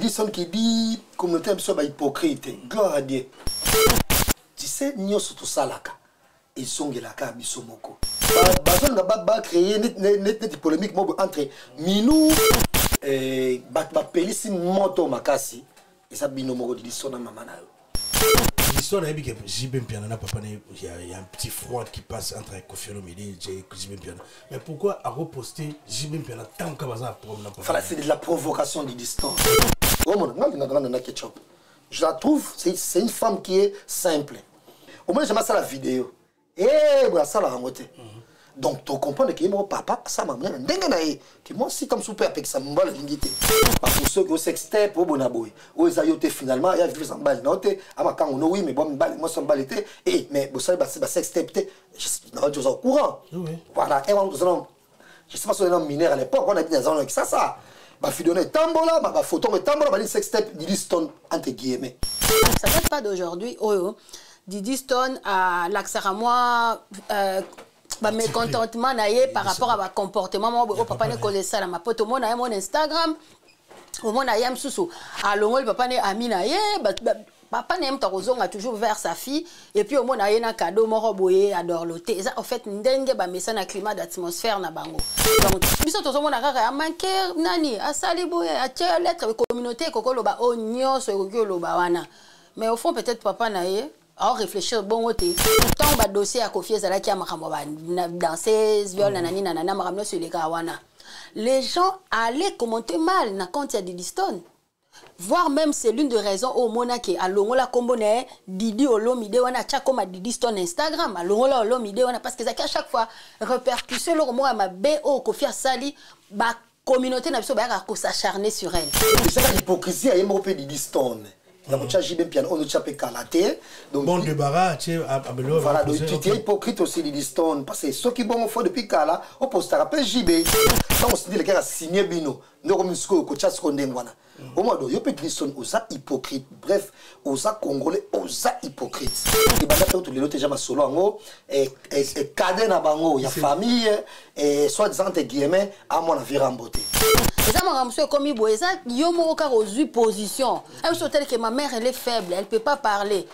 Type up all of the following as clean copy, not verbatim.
Didison qui dit communauté est hypocrite. Gloire à Dieu. Tu sais, nous sommes tous salaka. Ils sont gelaka bisomoko. Bazon va créer net polémique entre Minou et Pelisi Moto Makasi. Et ça binomoko Didison na mamana. L'histoire est que JB Mpiana, papa, il y a un petit froid qui passe entre Kofi Olomide et JB Mpiana. Mais pourquoi à reposter JB Mpiana tant qu'à bazar problème? C'est de la provocation du distant. Je la trouve, c'est une femme qui est simple. Au moins, j'aime ça la vidéo. Et voilà, ça la remontée. Donc, tu comprends que mon papa, ça m'a dit que moi, si comme super avec ça, je vais l'ingiter. Pour ceux qui ont sextape, au bonaboy, où ils ont finalement, il y a vu ça balle, non, quand on a oui, mais bon, moi, ça me balle était, et mais vous savez, c'est sextape, je suis au courant. Voilà, et je sais pas si on est mineur à l'époque, on a dit dans un ça. Ma vidéo est tambola, ma photo est tambola, ma sextape, Diddy Stone, entre guillemets. Ça date pas d'aujourd'hui, Diddy Stone a l'accès à moi. Mécontentement par rapport à mon comportement, mon papa ne connaît ça, ma pote, mon Instagram, mon ayam sous alors le papa n'est ami naïe, papa n'aime ta raison a toujours vers sa fille et puis au moins naïe na cadeau mon roboyer adore l'hôtel. Ça en fait n'dengue ba message na climat d'atmosphère na bango. Donc biso to mon akaka a manqué nani a sali boye a tia lettre communauté kokolo ba onyo so kokolo ba wana. Mais au fond peut-être papa naïe alors réfléchir bon côté tant ba dossier à confier ça là qui a makambo ba danser viol nanani nanana makamno sur les kawana les gens allaient commenter mal na compte ya Diddy Stone voire même c'est l'une des raisons au monake à longola kombone Didi Olomide wana cha comme Diddy Stone Instagram à longola Olomide wana parce que ça à chaque fois répercusser le moi ma BO Kofia Sali ba communauté na biso ba ka s'acharner sur elle c'est l'hypocrisie à yemo pe Diddy Stone. Donc, tu as JB Mpiana, on a fait Kalaté. Bon débarras, tu voilà, donc tu es hypocrite aussi, Diddy Stone. Parce que ceux qui vont faire depuis Kala, on pose ta rappel JB. Quand on se dit que les gars signé Bino, nous avons mis au coach à ce qu'on dit. Au moins, il y a Diddy Stone, on est hypocrite. Bref, on est congolais, on est hypocrite. Et bien, là, tous les autres, j'ai solo en haut, et cadre na bango, il y a famille, et soit disant, entre guillemets, à mon avis, remboté. Et ça m'a monsieur comme il ça yo mo ka reçu position elle se tel que ma mère elle est faible elle peut pas parler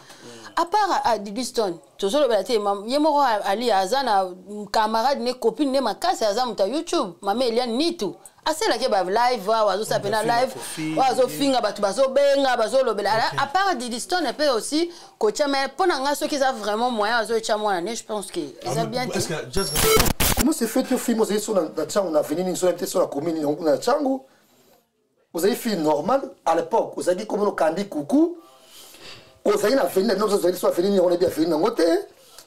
à part à Diddy Stone toujours le balaté yemo ali azana camarade ne copine ne makasi azam ta YouTube mama Eliane ni tout assez la ke ba live wazo sapena live wazo finga batu bazo benga bazo lobela à part Diddy Stone elle peut aussi coach mais pendant nga ceux qui a vraiment moyen wazo cha moi je pense que ils ont bien dit. Comment c'est fait que film vous avez sur la chambre on a venu sur la commune on a chango vous avez fait normal à l'époque vous avez dit comme on candi coucou vous avez venu nous vous avez soit venu on est bien venu en côté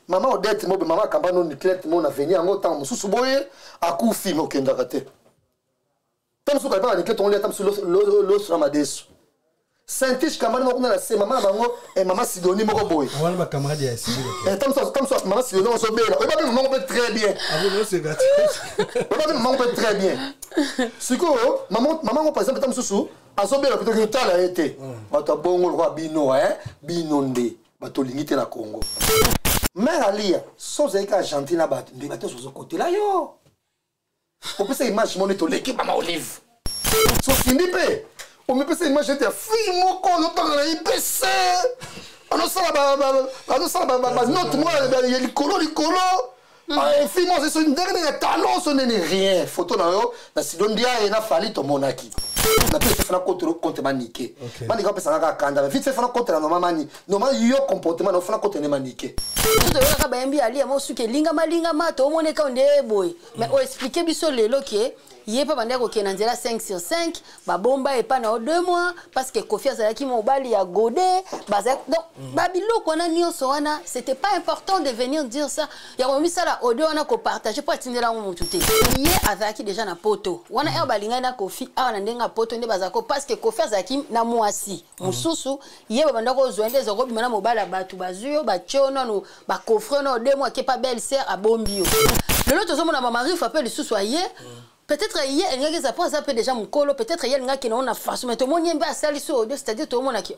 maman Odette mo maman kamba non nucléaire mo na venu en autant mususu boye à coup film au kenda raté tant sur pas nucléaire on les tam sur l'os ramadesu Saint-Tiche camarade mo na c'est maman bango et maman Sidonie mo boy on va camarade ya Sidonie et tant ça maman Sidonie on se bela et maman peut très bien ah oui c'est gâté maman peut très bien siko maman par exemple tam susu azobela plutôt que tala été bato bongo roi bino binonde bato lingite na Congo mais alia sozeka Argentine bato ndi bato sozo côté là yo on peut se image mon to l'équipe maman Olive so sindipe on me peut se image te fille moko no parla IPC on sala ba note moi il colo fille moi c'est une dernière talent ce n'est rien photo na yo na Sidondia et na Fali to monaki na peut se faire contre maniquer mani ka pesa ka kanda vite se faire contre na mama yo comportement no faire contre ne maniquer tout le ka ba mbi ali mo suke linga ma to mone ka onde boy mais o expliquer biso lelo ke yé pas bande ko kenanzela 5 sur 5 ba bomba et pas na 2 mois parce que Kofi azalaki mobali ya godé donc babilo kona nyonso wana c'était pas important de venir dire ça ya ko mi sala audio wana ko partager pour atindela ngo mututé yé azalaki déjà na poto wana e balinga na Kofi ana ndenga poto nde bazako parce que Kofi azalaki na mwasi mususu yé ba bande ko zoende zo ko bimana mobala batu bazuyo ba chono no ba coffre no 2 mois qui pas belle sœur a bombio le lot to mona mama rifa pe le sous soyé. Peut-être hier il y a des apports ça peut déjà mon colo peut-être il y a un qui n'a pas façon mais tout le monde y a ça c'est-à-dire tout le monde a qui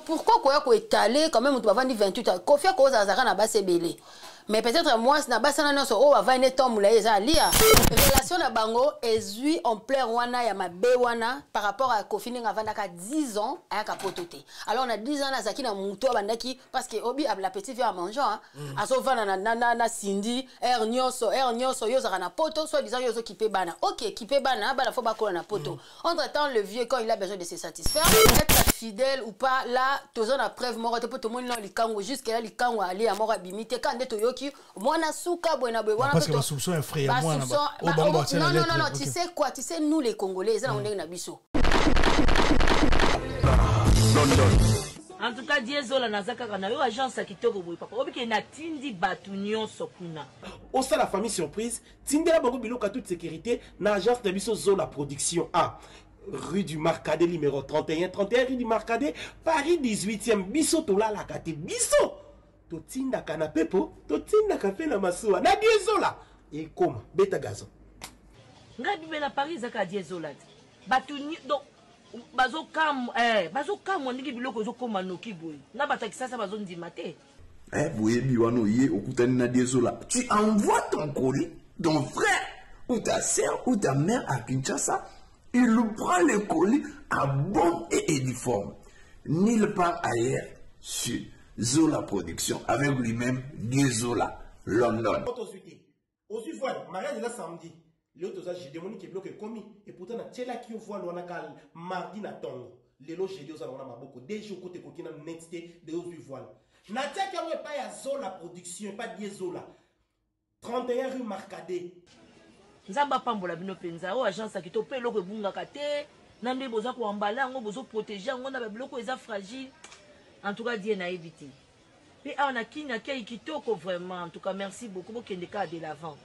pourquoi quoi étaler quand même on va vendre 28 ans Kofi ko za na base belé mais peut-être moi na basana non so o va ene tomula eza lia relation na bango ezui en plein wana ya mabe wana par rapport à Kofi Ninga vandaka 10 ans ayaka pototé alors on a 10 ans na zaki na muto bandaki parce que obi la petite fille à manger hein aso vana na Cindy ernyoso yo zaka na poto soit disant yo zo kipe bana OK kipe bana faut ba kola na poto entre temps le vieux quand il a besoin de se satisfaire être fidèle ou pas là tozo na preuve moko te poto moni na likango jusqu'à là likango ali à moko bimite quand ndeto yoki mwana suka bwana wana parce que ba soupçon un frère moi non tu sais quoi tu sais nous les Congolais ça on est na biso en tout cas Diezola nazaka kana yo agence kitoko boy papa obiki na tindi batu nyonso kuna au sein la famille surprise tindela bango biloko toute sécurité na agence de biso Zola production A rue du Marcadet numéro 31 rue du Marcadet Paris 18e biso tola la kate biso totinda kana pepo totinda kafe na masuwa na Diezola et comme beta gazon ngabi bela Paris zaka Diezola batu donc bazo kam ndiki biloko zo koma noki boy na batakisa sa bazo ndima te boye biwano ye okutani na Diezola tu envoies ton colis ton frère ou ta sœur ou ta mère à Kinshasa il prend le colis à bon et uniforme nulle part ailleurs sur Zola Production avec lui-même Diezola London aussi voilà mariage là samedi l'autre j'ai demandé qu'il bloque commis et pourtant na tela qui voit on a cal mardi na tongo lelo jeudi aux on a maboko des jours côté kokina nexté de aux voilà na tia qui pas ya Zola Production pas Diezola 31 rue Marcadet nzamba pambola bino penza o agence ki to pe loko bunga kate nande boza ko embala ngo bozo protéger ngo na biloko eza fragile en tout cas die na éviter et on a kina kei kitoko vraiment en tout cas merci beaucoup pour kende ka de l'avant.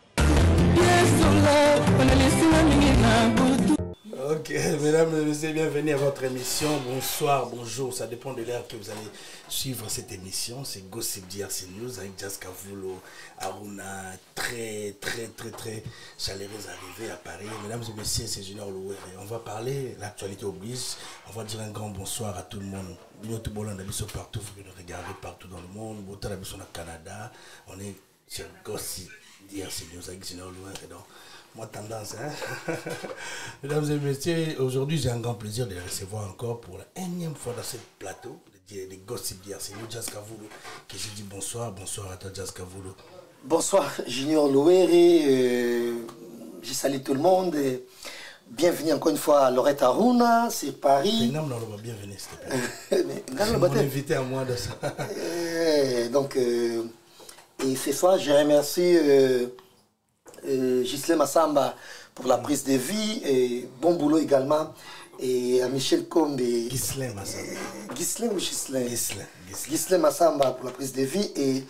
Ok, mesdames et messieurs, bienvenue à votre émission. Bonsoir, bonjour, ça dépend de l'heure que vous allez suivre cette émission. C'est Gossip DRC News avec Jaska Vulo, Aruna, très chaleureuse arrivée à Paris. Mesdames et messieurs, c'est Junior Louer. On va parler, l'actualité oblige. On va dire un grand bonsoir à tout le monde. Binoto Bolanda, Bisso partout, vous nous regardez partout dans le monde. Botala Bisso au Canada. On est sur Gossip DRC News avec Junior Louer. Donc, moi tendance, hein. Mesdames et messieurs, aujourd'hui j'ai un grand plaisir de les recevoir encore pour la énième fois dans ce plateau de Gossip DRC News, Jaska Vulo, qui je dis bonsoir à toi Jaska Vulo. Bonsoir Junior Loueri, je salue tout le monde, et bienvenue encore une fois à Lorette Aruna, c'est Paris. Bienvenue s'il te plaît. Mon invité à moi de ça. Donc, et ce soir je remercie Ghislain Massamba pour la prise de vie et bon boulot également et à Michel Kombe Ghislain Massamba Ghislain Massamba pour la prise de vie et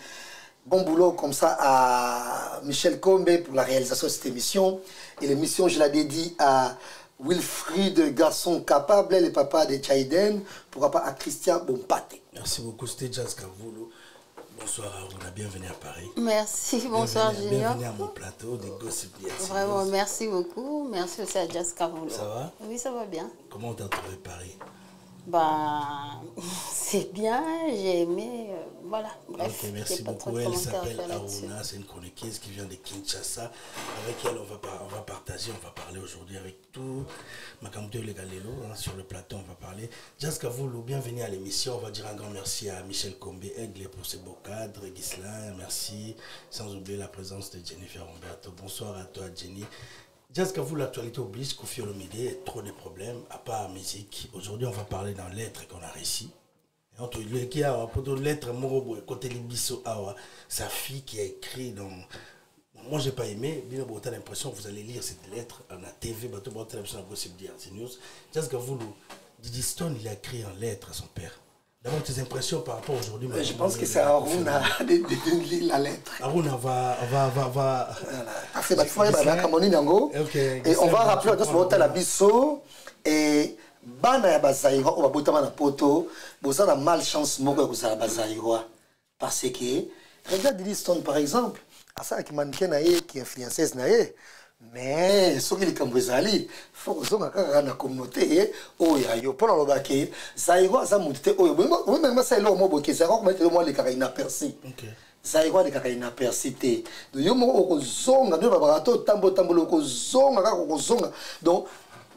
bon boulot comme ça à Michel Kombe pour la réalisation de cette émission et l'émission je la dédie à Wilfried garçon capable le papa de Chaiden pourquoi pas à Christian Bompate. Merci beaucoup, c'était Jaska Vulo. Bonsoir Aruna, bienvenue à Paris. Merci, bonsoir Junior. Bienvenue à mon plateau de Gossip DRC. Vraiment, merci beaucoup. Merci aussi à Jaska Vulo. Ça va? Oui, ça va bien. Comment t'as trouvé Paris? Bah, c'est bien, j'ai aimé, voilà. Bref, okay, merci beaucoup. Elle s'appelle Aruna, c'est une chroniqueuse qui vient de Kinshasa. Avec elle, on va partager, on va parler aujourd'hui avec tout. Makamto et Galelo, sur le plateau, on va parler. Jaska Vulo, bienvenue à l'émission. On va dire un grand merci à Michel Kombe Aigle pour ses beaux cadres. Ghislain, merci. Sans oublier la présence de Jennifer Humberto. Bonsoir à toi, Jenny. Jaska Vulo, l'actualité oblige, Kofi Olomide, trop de problèmes, à part musique. Aujourd'hui, on va parler d'un lettre qu'on a réussi. Entre le qui a une lettre, côté Libiso Awa, sa fille qui a écrit dans. Moi, j'ai pas aimé. Bien, vous avez l'impression que vous allez lire cette lettre à la TV, bateau, bateau, la Gossip DRC News. Jaska Vulo, Didi Stone, il a écrit une lettre à son père. D'abord, tes impressions par rapport à aujourd'hui. Je pense que c'est Aruna de lire la lettre. Aruna va. Et on va rappeler à tous la biso et bana ya bazaïrois on va botter na poto boza na malchance moko ya kozala bazaïrois parce que regarde Didi Stone par exemple asa ki mannequin na ye qui influenceuse na ye mais soki likambo ezali faut kozonga kaka na communauté oyo ayo mpona lobaki zaïrois aza motu te oyo même ça eloko mo boke zaïrois komete mo lekaka inaperçu ça y est, il y a une apercité. Donc, il y a un zonga, il y a un zonga, donc,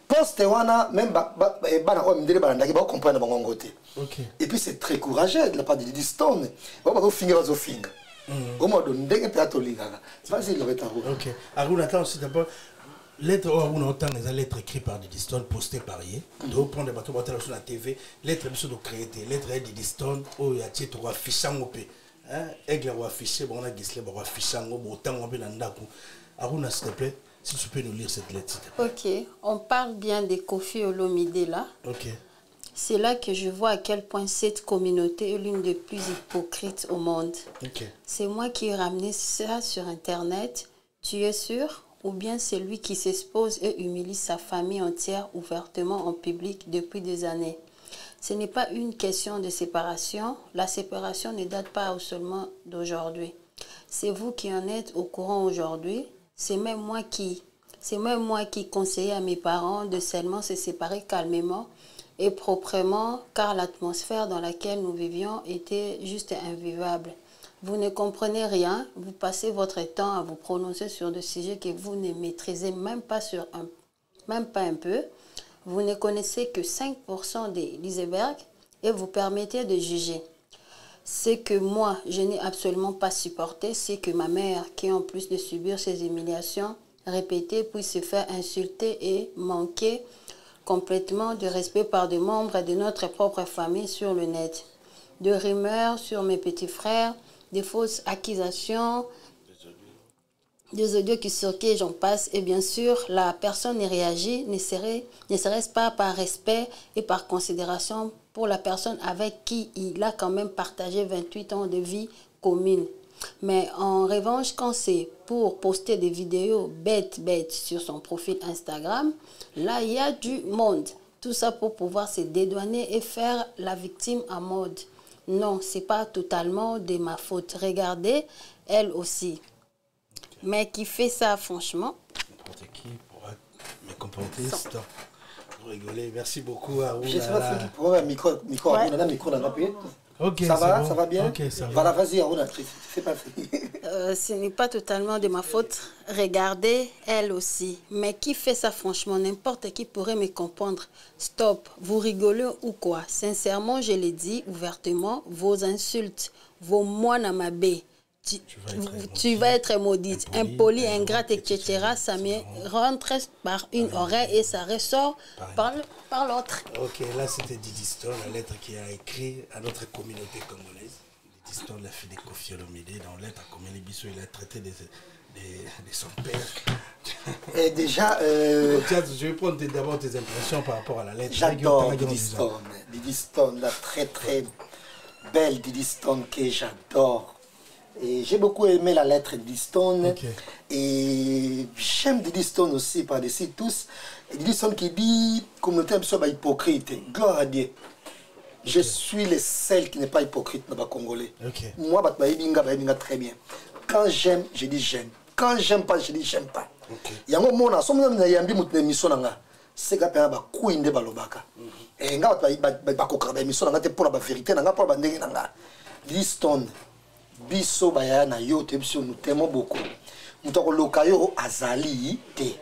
poste wana même bana o mindele balanda ki ba comprendre bango ngote. OK. Et puis c'est très courageux de la part de Diddy Stone. Ba ba finga bazo finga. Comment don ndenge pe atolingaka. C'est pas si le retard. OK. Aruna attends aussi d'abord lettre ou Aruna autant les lettres écrites par Diddy Stone postées par hier. De prendre des bateaux sur la TV, lettre biso de créer lettre de Diddy Stone o ya tieto wa fichango pe. Hein, aigle wa afficher bon na gisle ba wa fichango bo tango pe na ndako. Aruna s'il te plaît. Si tu peux nous lire cette lettre. Ok, on parle bien de Koffi Olomide là. Ok. C'est là que je vois à quel point cette communauté est l'une des plus hypocrites au monde. Ok. C'est moi qui ai ramené ça sur Internet. Tu es sûr? Ou bien c'est lui qui s'expose et humilie sa famille entière ouvertement en public depuis des années. Ce n'est pas une question de séparation. La séparation ne date pas seulement d'aujourd'hui. C'est vous qui en êtes au courant aujourd'hui. C'est même moi qui conseillais à mes parents de seulement se séparer calmement et proprement, car l'atmosphère dans laquelle nous vivions était juste invivable. Vous ne comprenez rien, vous passez votre temps à vous prononcer sur des sujets que vous ne maîtrisez même pas un peu. Vous ne connaissez que 5% des icebergs et vous permettez de juger. Ce que moi, je n'ai absolument pas supporté, c'est que ma mère, qui en plus de subir ces humiliations répétées, puisse se faire insulter et manquer complètement de respect par des membres de notre propre famille sur le net. De rumeurs sur mes petits frères, des fausses accusations, des audios qui circulent, j'en passe. Et bien sûr, la personne ne réagit, ne serait-ce pas par respect et par considération pour la personne avec qui il a quand même partagé 28 ans de vie commune. Mais en revanche, quand c'est pour poster des vidéos bêtes sur son profil Instagram, là, il y a du monde. Tout ça pour pouvoir se dédouaner et faire la victime en mode. Non, c'est pas totalement de ma faute. Regardez, elle aussi. Mais qui fait ça, franchement? N'importe qui pourra me comporter. Stop. Vous rigolez. Merci beaucoup à vous. Je sais pas si pour un micro, on a un micro dans la pied. Ok, ça va, bon. Ça va bien. Ok, ça va. Voilà, vas-y, Aruna, c'est pas fait. Ce n'est pas totalement de ma faute. Regardez, elle aussi. Mais qui fait ça, franchement? N'importe qui pourrait me comprendre. Stop, vous rigolez ou quoi? Sincèrement, je l'ai dit ouvertement, vos insultes, vos moines à ma baie. Tu vas être maudite, impoli, ingrate, etc. Ça me rentre par une oreille et ça ressort par l'autre. Ok, là c'était Diddy Stone, la lettre qu'il a écrite à notre communauté congolaise. Diddy Stone l'a fait des Koffi Olomide. Dans la lettre à Comélé Bissot, il a traité de son père. Et déjà... Je vais prendre d'abord tes impressions par rapport à la lettre. J'adore Diddy Stone. Diddy Stone, la très très belle Diddy Stone que j'adore. Et j'ai beaucoup aimé la lettre de Diddy Stone. Okay. Et j'aime Diddy Stone aussi par-dessus tous. Et Diddy Stone qui dit communauté un peu hypocrite. Gloire à Dieu. Okay. Je suis le seul qui n'est pas hypocrite dans le Congolais. Okay. Moi, je très bien. Quand j'aime, je dis j'aime. Quand j'aime pas, je dis j'aime pas. Il y a un moment, je suis en émission. C'est que je suis en balobaka. Et je suis en émission pour la vérité. Diddy Stone. Biso baya na yo te biso nous t'aimons beaucoup. Mutako lokayo azali te.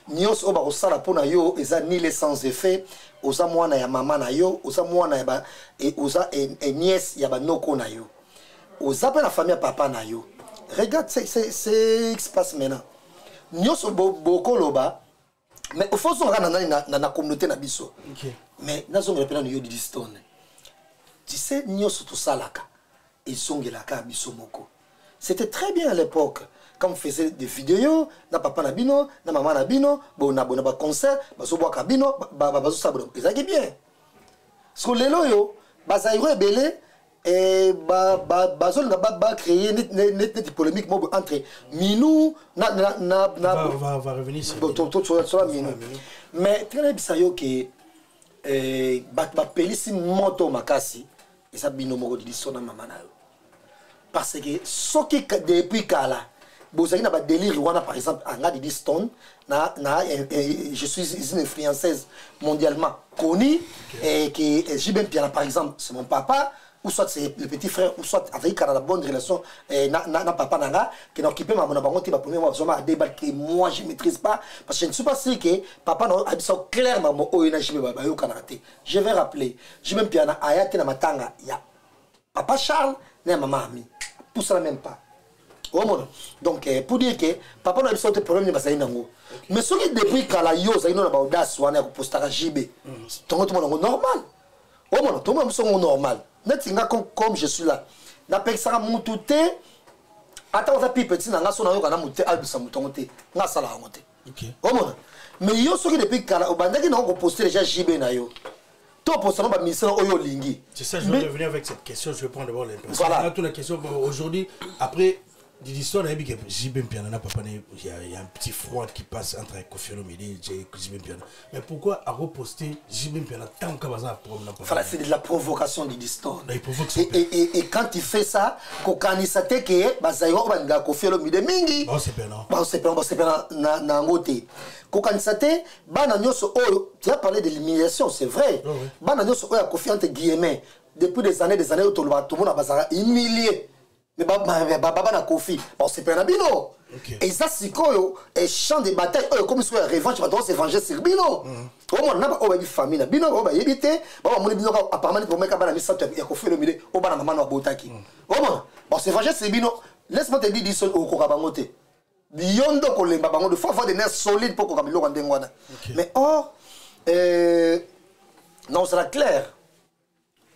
Nyos oba osala pona yo eza ni les sans effet, oza mwana ya mama na yo, oza mwana ya ba et oza nièce ya ba noko na yo. Oza pe la famille papa na yo. Regarde c'est qui se passe maintenant. Nyos boko loba mais au fond on na communauté na biso. Mais nazo ngepena yo Diddy Stone. Tu sais nyos tout salaka. C'était très bien à l'époque. Quand on faisait des vidéos, na papa na bino, na maman na bino, na concert, baso boa kabino, baso sabro. Ils allaient bien. Parce que les loyo, basaïro est belé et baso n'a créé une polémique entre Minou on va revenir sur Minou. Mais très bien que pelisi moto makasi et ça bino moko Diddy Stone maman na yo. Parce que ce qui depuis Kala, vous avez un délire, par exemple, en Diddy Stone, je suis une influenceuse mondialement connue, et qui J.B. Piana, par exemple, c'est mon papa, ou soit c'est le petit frère, ou soit avec la bonne relation, na papa nanga, qui n'a occupé ma bango, qui va premier mois, à débat que moi je ne maîtrise pas, parce que je ne suis pas sûr que papa n'a pas clairement, je vais rappeler, je même bien à Ayate na matanga, il y a papa Charles, et maman Ami, pour ça même pas. Donc, pour dire que papa n'a pas de problème, mais ce qui depuis qu'à la yo, ça y est, on a audace, on a posté à JB, tout le monde normal. Tout le monde est normal. Comme je suis là, n'appelle ça mon touté. Attends, on va petit, on a son ayo, on a monté, albus à moutonté, on a ça là à monter. Mais yo, ce qui depuis qu'à la obanda qui n'a pas posté déjà JB na yo. Tout pour ça, on va misser au lingi. C'est ça, je vais revenir avec cette question. Je vais prendre d'abord l'impression. Voilà. Toute la question aujourd'hui, après. Didi Stone, il y a un petit froid qui passe entre Koffi Olomide et Jibem Piana. Mais pourquoi à reposter Jibem Piana tant qu'à bazar problème? C'est de la provocation Didi Stone. Et quand il fait ça, quand il s'attend que Bazaïro va Koffi Olomide mingi. Bon c'est bien non. Bon c'est bien na ngote. Quand il s'attend, tu as parlé de l'humiliation, c'est vrai. Bananyoso oya Koffi entre guillemets depuis des années tout le monde a bazar humilié. Mais baba na Koffi, bon c'est pas bino. Et ça c'est quoi et champ de bataille comme si la revanche va se venger sur bino. Au moins na ba o ba famille na bino ba yebité, ba mo bino apparemment pour mettre bana misa ya Koffi Olomide o bana maman na botaki. Au moins bon c'est venger sur bino. Laisse-moi te dire dis au ko ka bangote. Biondo ko lemba bango de faut avoir des nerfs solides pour ko ka biloko ndengwana. Mais non sera clair.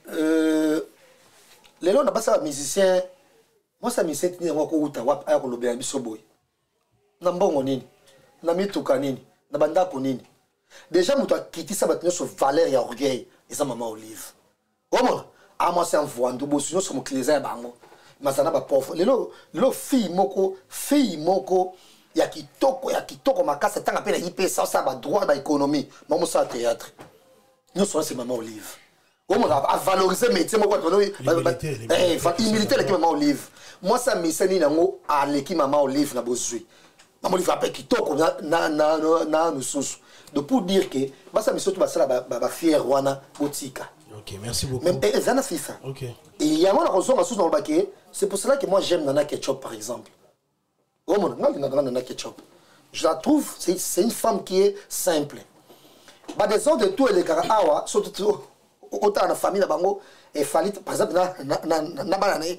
Les gens n'a pas ça musicien. Moi, ça me sent ni ngoko uta wap aya kolobela biso boy. Na mbongo nini? Na mituka nini? Na bandako nini? Déjà muto akitisa batinyo so valeur ya orgueil, eza mama Olive. Omona, moi c'est un voando bosinyo so mokileza ya bango. Mazana ba pauvre. Lelo fille moko ya kitoko makasa tanga pe na IP ça ba droit ba économie. Maman ça théâtre. Nous c'est mama Olive. À valoriser le métier, humilité, l'équipe Maman Olive. Moi, ça me sert à l'équipe Maman Olive. Maman Olive a qui toque nous sous. Donc, pour dire que ça me sert à fier Rwana Botika. Ok, merci beaucoup. Mais ça fait ça. Ok. Et il y a une raison dans le baquet. C'est pour cela que moi, j'aime Nana Ketchup, par exemple. Nana Ketchup. Je la trouve, c'est une femme qui est simple. Des ordres de tout et les Karahawa, surtout. Autant la famille bango et fallait par exemple na banane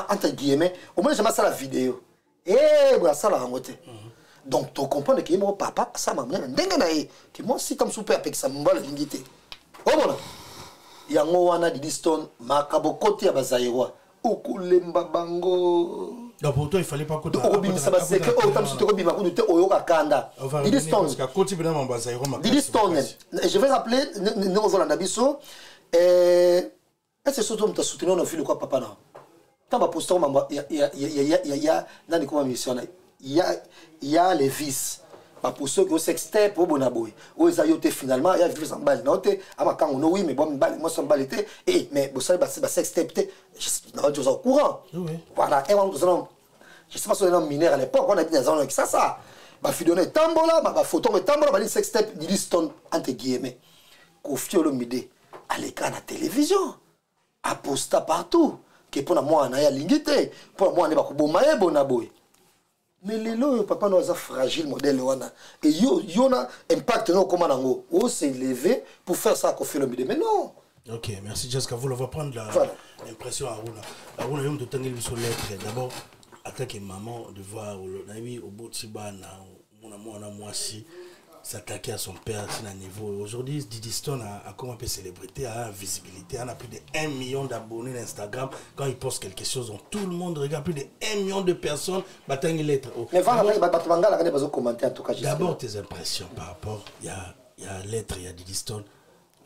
entre guillemets au moins j'aime ça la vidéo et voilà ça la ngote donc tu comprends que mon papa ça maman ndenga na que moi si comme super avec ça mbala lingité oh voilà yango wana Didi Stone makabokoti ya bazairwa okulemba bango. Donc pour toi il fallait pas que Didi Stone, je vais rappeler nous Rolanda Bisso et c'est surtout tu soutenir nos filles quoi papa non. Tant ba poster maman il y a dans comment mission il y a les vices. Ba poster que sextape au bonaboy. O ezayote finalement il y a vu en balle non te ama quand on oui mais bon balle moi son balle était et mais vous savez ba sextape je suis au courant. Voilà et on je sais pas si on est mineur à l'époque, on a dit des gens qui ça. Ma fille donnait tambola, ma photo mais tambola, ma dit sextape, Didi Stone entre guillemets. Koffi Olomide à l'écran à la télévision, à posta partout. Que pour moi on a lingité, pour moi on est pas bomaye bonaboy. Mais les lots papa nous a fragile modèle wana et yo na impact no comment nango. On s'est levé pour faire ça à Koffi Olomide mais non. Ok, merci Jessica, vous va prendre l'impression à Aruna. Aruna yom de tenir sur lettre d'abord. Attaque maman de voir au bout de Sibana, moi si s'attaquer à son père à un niveau. Aujourd'hui, Didi Stone a comme un peu célébrité, a visibilité, on a plus de 1 million d'abonnés Instagram. Quand il poste quelque chose, tout le monde regarde, plus de 1 million de personnes. Mais d'abord tes impressions par rapport, il y a lettre, il y a Didi Stone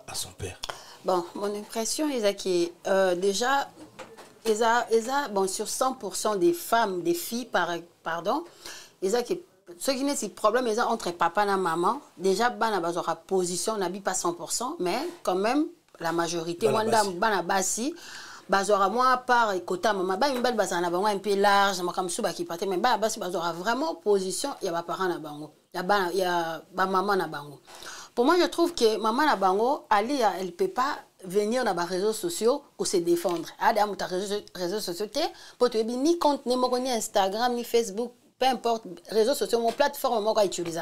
à son père. Bon, mon impression est que déjà. Bon, sur 100% des femmes, des filles, pardon, ce qui n'est pas problème, entre papa et maman, déjà, la position n'habite pas 100%, mais quand même, la majorité, basi, moi, par côté maman, un peu large, mais vraiment position, il y a pas parents na bango, il y a maman na bango. Pour moi, je trouve que maman na bango, elle peut pas venir dans les réseaux sociaux pour se défendre. Adam, tu as réseaux sociaux, pour te dire ni compte, ni Instagram, ni Facebook, peu importe, réseaux sociaux, mon plateforme, moi, utiliser.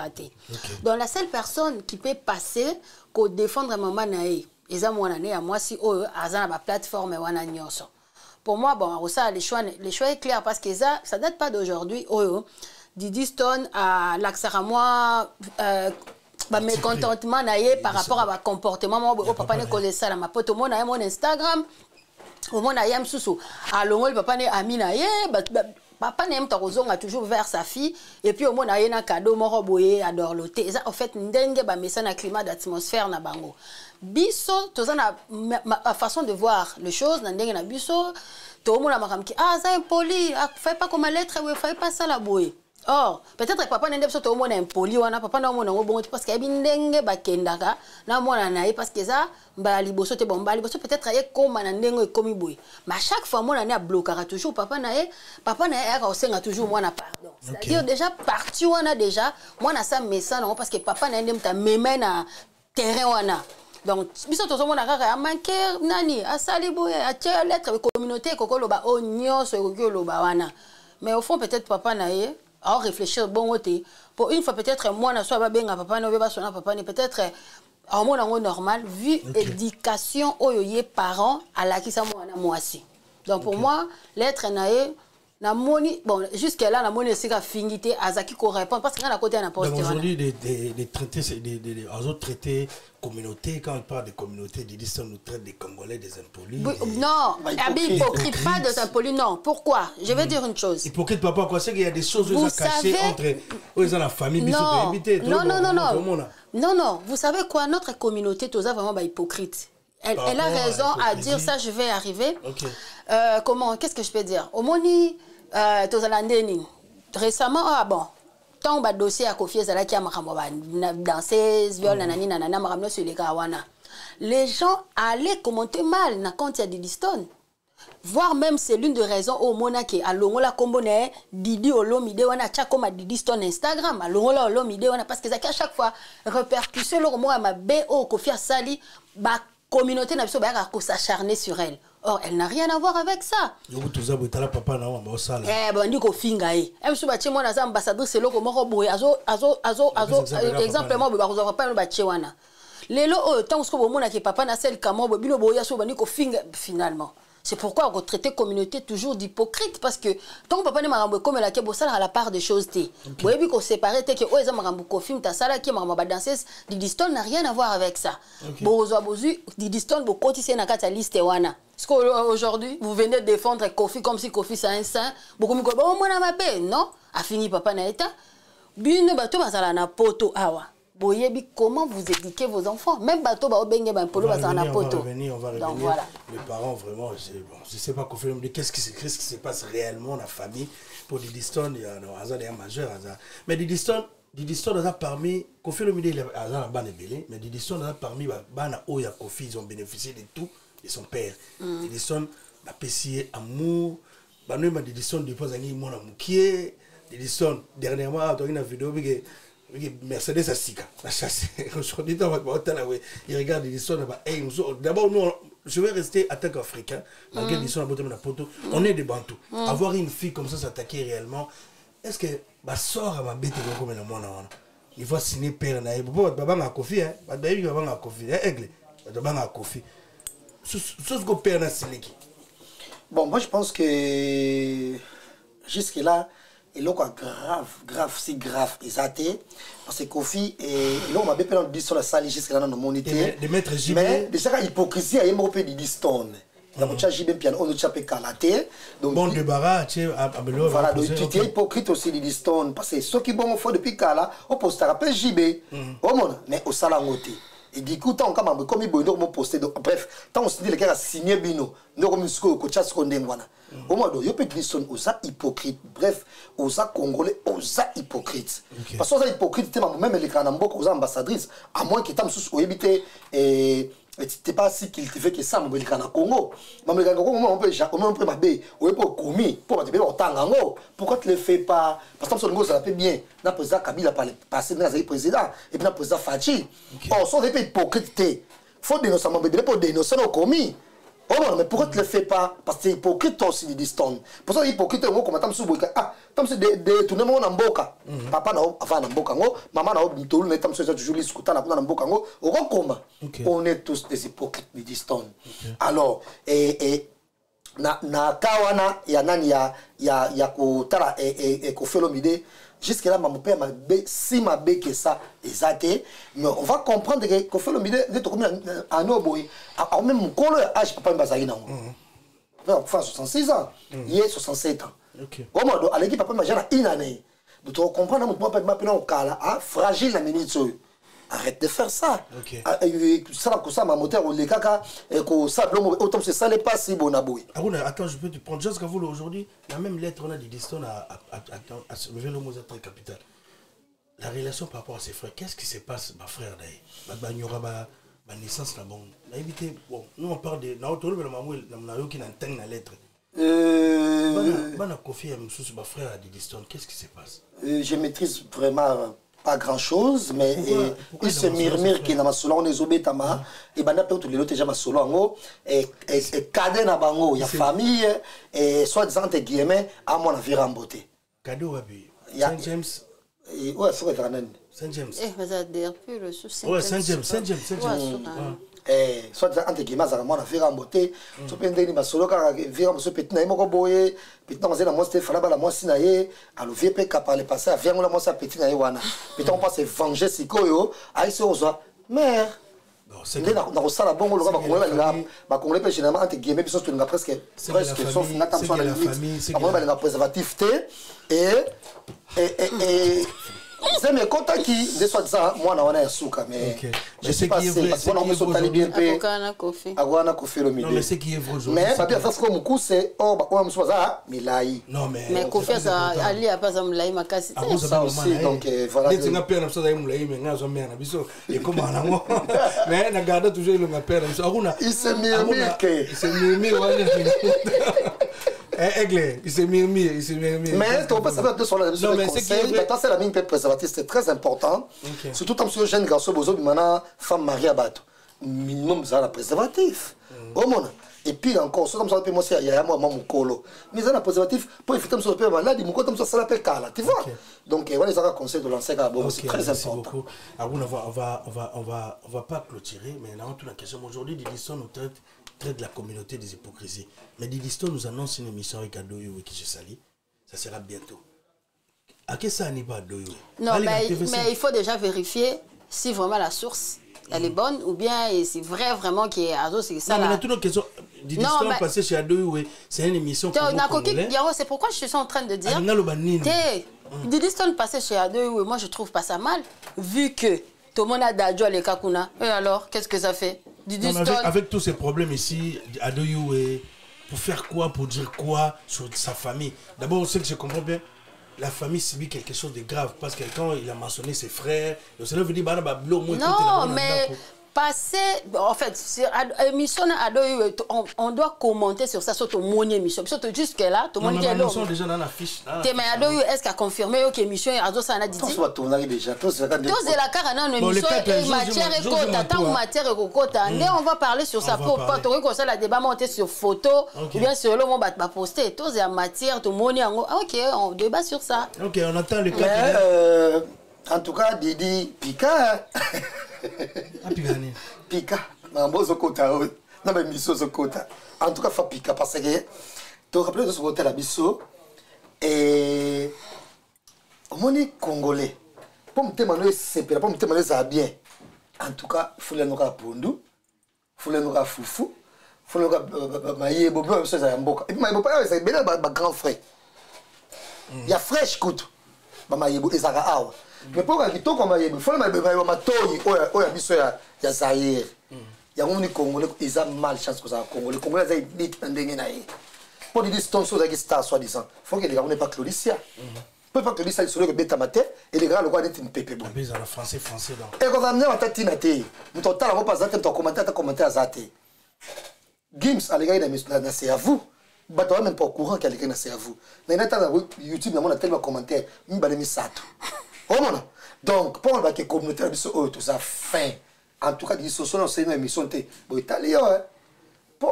Donc, la seule personne qui peut passer pour défendre un moment, c'est moi, si ma plateforme, pour moi, bon, ça, les choix est clair parce que ça ne date pas d'aujourd'hui. Didi Stone à l'Axaramois. Mécontentement par rapport à mon comportement, moi, papa ne connaît ça, ma pote, mon Instagram, mon ayam sous alors le papa n'est ami naïe, papa n'aime ta raison a toujours vers sa fille et puis au moins naïe un cadeau mon boye adore l'hôtel. En fait n'dengue ba mais ça na climat d'atmosphère na bango. Biso tout ça ma façon de voir les choses n'dengue na biso tout le monde a makam qui ça impoli, fais pas comme la lettre, fais pas ça la boye. Or, peut-être papa n'a pas au moins impoli, papa n'a pas bon parce qu'il y a une bakendaka, n'a pas naïe parce que ça, liboso te bomba, liboso peut-être aille comme un nengo comme boy. Mais à chaque fois, moi, on a bloqué toujours, papa n'a a toujours moi na pardon. C'est-à-dire déjà parti, on a déjà, moi na ça message parce que papa n'a pas même na terrain wana. Donc, biso tout le monde a manqué nani, a saliboye, a tia lettre communauté kokolo ba onyo so kokolo ba wana. Mais au fond peut-être papa n'a alors réfléchir bon côté pour une fois peut-être moi na soit bien papa ne veut pas son papa ne peut-être en mon normal vu éducation oyoyé parents à la qui ça moi aussi donc pour moi l'être naé na moni bon jusque là la moni c'est finité azaki ko répondre parce que à côté na poste aujourd'hui des traités des autres traités communauté quand on parle de communauté des nous traite des Congolais des impolis non hypocrite pas des impolis non pourquoi je vais dire une chose hypocrite papa quoi c'est qu'il y a des choses cachées entre la famille non vous savez quoi notre communauté tous vraiment hypocrite elle a raison à dire ça je vais arriver comment qu'est-ce que je peux dire au moni récemment bon tant ba dossier à confier ça là qui a danseuse viol nanani nanana maramno sur les kawana les gens allaient commenter mal na compte ya Didi Stone voire même c'est l'une des raisons au monake à longola kombone Didi Olomide wana cha comme Didi Stone Instagram à longola Olomide wana parce que ça à chaque fois répercussion le moi ma bo kofia sali ba communauté n'a pas s'acharner sur elle. Or, elle n'a rien à voir avec ça. Bon, dit qu'au finga, elle se bat chez moi, ambassadrice, c'est l'eau, moi, exemple, moi, vous avez pas le batchewana. Les lots, tant que vous avez papa n'a celle qu'à bino boya, finalement. C'est pourquoi on traite communauté toujours d'hypocrite parce que tant que papa ne m'a comme la kebosala à la part des choses té. Vous voyez qu'on séparé té que oh ils ont beaucoup film ta sala qui m'a danseuse Didi Stone n'a rien à voir avec ça. Bozo bozu Didi Stone beaucoup tissé na kata liste wana. Parce qu'aujourd'hui vous venez de défendre Kofi comme si Kofi c'est un saint. Beaucoup me bon moi na mabe non a fini papa na état. Bino bato basala na poto awa. Boyebi, comment vous éduquez vos enfants? Même bateau, on va revenir. Donc voilà. Les parents, vraiment, je ne sais pas qu'est-ce qui se passe réellement dans la famille. Pour Didi Stone, il y a un hasard majeur. Mais Didi Stone a parmi, Kofi Olomide, il a un ban ébélé, mais Didi Stone a parmi, Bana Oya Kofi, ils ont bénéficié de tout de son père. Didi Stone a pécié amour, Didi Stone dépose un mon amour qui est Didi Stone. Dernièrement, on a une vidéo, Mercedes Asika, la chasse. Aujourd'hui, il regarde l'histoire. D'abord, nous, je vais rester en tant qu'Africain, malgré l'histoire de la poto. On est des Bantous. Avoir une fille comme ça s'attaquer réellement, est-ce que ma soeur m'a bête comme le monde? Il faut signer père naïf. Baba a Kofi, hein. Baba a Kofi, aigle. Baba a Kofi. Ce que père n'a signé. Bon, moi je pense que jusque là. Et là, c'est grave, exacté. Parce que Kofi, et là, on m'a bien dit sur la salle jusqu'à là dans mon été. De mettre JB. Mais déjà, l'hypocrisie, il y a un peu de Didi Stone. Il y a un peu de JB, puis on a un peu de Kalaté. Bon débarras, tu es voilà, donc tu es hypocrite aussi, Didi Stone. Parce que ceux qui vont faire depuis Kala, on poste un peu JB. Mais au salamoté. Et du coup, tant qu'on comme il faut poster. Bref, tant on se dit les gars signé Bino, nous comme une coach à au moins, il y a des personnes hypocrites. Bref, aux Congolais, aux hypocrites. Parce que les hypocrites, même les Kanambok, aux ambassadrices, à moins qu'ils t'aiment sous éviter et c'était pas si qu'il te fait que ça, mais les Congo. Mais les Congo, on peut m'abeiller, on peut commis, pour te payer autant. Pourquoi tu ne le fais pas? Parce que ça l'appelle bien. Le président Kabila passé dans le président, et puis le président Fachi. Or, sont des hypocrites. faut dénoncer mon bébé pour dénoncer nos commis. Oh non, mais pourquoi tu ne le fais pas? Parce que c'est hypocrite toi aussi, Didi Stone. Pour ça, hypocrite, moi, comme tu me dis, ah, tu me dis, détourner mon amboka. Papa n'a pas d'amboka, maman n'a pas de tout, mais tu me dis, toujours, les scoutants n'a pas d'amboka. On est tous des hypocrites, Didi Stone. Alors, na kawana, il y a nani, il y a Kotala et Kofelomide. Jusque là, mon père m'a si ma bé que ça, exacté. Mais on va comprendre que Kofelomide, il est comme un noboy. Alors même mon collègue, âge papa Mbazaïna. Il a 66 ans, il est 67 ans. Au moins, à l'équipe, papa m'a une année. Donc, on comprend que mon père m'a appelé au cas fragile la minute. Arrête de faire ça. Ça, ça, ma moteur, les caca, et que ça, autant que ça n'est pas si bon à bouer. Attends, je peux te prendre. Juste vous aujourd'hui, la même lettre, on a dit Diston à se lever le mot très capital. La relation par rapport à ses frères, qu'est-ce qui se passe, ma frère, d'ailleurs? Il y aura ma naissance là-bas. Bon, nous on parle de. Qui n'entend la lettre. Ma frère a dit Diston, qu'est-ce qui se passe? Je maîtrise vraiment. Pas grand chose, mais il se murmure qu'il y a ma solo, on est obétama, et ben après tous les autres déjà ma solo en haut, et cadet na bango, il y a famille, et soit disant entre guillemets, à mon avis remboté. Cadeau wabi. Saint James. Ouais, c'est vrai, Saint James. Mais ça dire plus le sous Saint James. Ouais, Saint James. Soit disant entre guillemets, à mon avis remboté. Tu peux dire ma solo car vient monsieur petit naïmo boye, petit dans la moi c'était fallait la moi sinaye, alors vieux pe capable passer, vient la moi ça petit naï wana. Petit on passe venger sikoyo, aïe c'est osa. Mère. Dans ça la bonne le va congolais peut généralement entre guillemets puis surtout presque sauf na tam soit la limite. On va la préservatif et c'est mes contacts qui de soit ça moi on a souka mais je sais pas parce qu'on on peut aller bien payer agwana kofi le milieu. Non mais c'est qui est vrai aujourd'hui. Mais ça bien ça comme coup c'est oh ba on soit ça milai. Non mais kofi ça ali a pas ça milai makasi. Ça aussi donc voilà. Les nga père na ça milai mais nga zo mère na biso et comment na moi. Mais na garde toujours le nga père na biso aguna. Il se murmure Aigle, il s'est murmuré, mais tu peux savoir de son la c'est la ligne préservative, c'est très important. Surtout quand tu es jeune garçon, maintenant femme mariée à bateau. Minimum ça la préservatif. Au monde. Et puis encore, ça comme ça moi il y a moi mon colo. Mais ça la préservatif pour éviter me faire malade, mon côté ça la paix cala, tu vois. Donc voilà ça conseil de lancer à bon, c'est très important. On va pas clôturer mais là on tourne la question aujourd'hui Didiston nous traite de la communauté des hypocrisies. Mais Didiston nous annonce une émission avec Adoyo qui je salue. Ça sera bientôt. À quel ça n'est pas Adoyo? Non, mais il faut déjà vérifier si vraiment la source elle est bonne ou bien c'est vrai vraiment qu'il y a Azo, c'est ça. Non, mais la toute autre question. Didiston passé chez Adoyo, c'est une émission c'est pourquoi je suis en train de dire. Didiston passé chez Adoyo, moi je trouve pas ça mal. Vu que tout le monde a d'Adjo les Kakuna. Et alors, qu'est-ce que ça fait? Non, avec tous ces problèmes ici, Adoyo, pour faire quoi, pour dire quoi sur sa famille? D'abord, ce que je comprends bien, la famille subit quelque chose de grave parce que quand il a mentionné ses frères, le Seigneur veut dire non, mais passer, en fait, émission on doit commenter sur ça, surtout mon émission. Surtout jusque-là, tout le monde qui est là. Déjà dans la fiche. Mais Adoyo, est-ce qu'il a confirmé que l'émission est Azo ça a dit? Tous tourner déjà. Tous de la carana émission et matière et quota, tant matière et quota. On va parler sur ça pour pas comme ça la débat monter sur photo ou bien sur le mot va poster. Tous la matière, tout le monde OK, on débat sur ça. OK, on attend le cas. En tout cas, Didi Pika. Pika. Mambozo kota. Non mais miso zo kota. En tout cas, fa Pika parce que tu rappelles de ce côté la biso et au monde congolais. Pour me demander c'est pour me demander ça bien. En tout cas, faut les nous pondu, faut les nous foufou, faut les maïe bobo ça ça mboka. Et maïe bobo c'est bien ba grand frère. Il y a fraîche coute. Ba maïe bobo ezaka awa. Mais pour que tu comme il faut le matoyi oya biso ya Zaire. Il y a un Congolais ils ont mal chance que ça Congolais ils bit ndenge na ye. Pour dire ce tonso qui star soi-disant. Faut que les gars on n'est pas Claudicia. Peut pas Claudicia il serait que beta maté et les gars le quoi d'être une pépé bon. Mais en français donc. Et quand on amener à tatina té. Nous total on pas zater ton commentaire à zater. Gims à les gars na c'est à vous. Bato même pas au courant qu'il y a quelqu'un c'est à vous. Mais maintenant YouTube na on a tellement commentaire, mi balé mi sato. Oh non. Donc, pour la communauté, tout ça fin. en tout cas Didistono c'est une émission té bon italien hein bon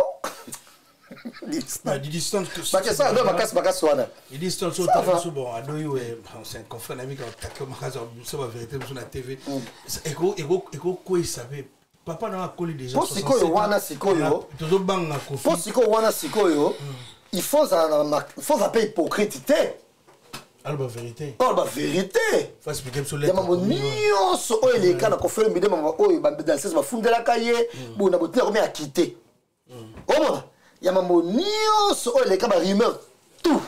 Didistono parce que ça doit bakas wana Didistono so bon adoyo c'est un confrère ami quand attaqué makaza so la vérité sur la TV eko ko isabe papa na akoli déjà pour sikoyo wana sikoyo tozo banga kofi pour sikoyo wana sikoyo il faut ça payer hypocrite alba vérité alba vérité faut expliquer sur les mambo nyonso oyo eleka na kofela mide mambo oyo dans bafundelaka ye bona botina komi akite omona ya mambo nyonso oyo eleka barumeur tout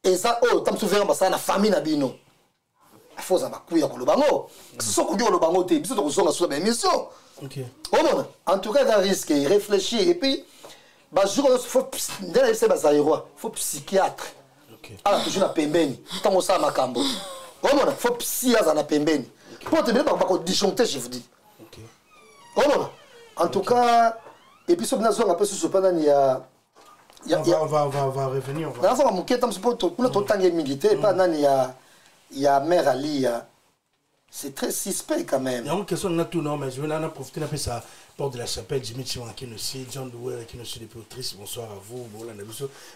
eza oyo tamosouvera basala na famille na bino afoza bakuya koloba ngo soki okoki koloba ngo te biso tokozonga so na baémission omona en tout cas eza risque réfléchir et puis bajour nyonso faut nde nayebisa bazairoi faut psychiatre ala toujours na pembeni ntango osala makambo omona faut psy aza na pembeni mpo te bele bakodisjoncte je vous dis omona en tout cas et puis soki nazonga mpe susu mpa nani ya on va revenir nazonga moke tamoso mpo kuna totange mingi te epa nani ya mère alia c'est très suspect quand même. Il y a une question de tout, non, mais je vais en profiter un peu ça. Porte de la chapelle, Jimmy Chiwan qui nous suit, John Douer qui nous suit depuis autrice. Bonsoir à vous,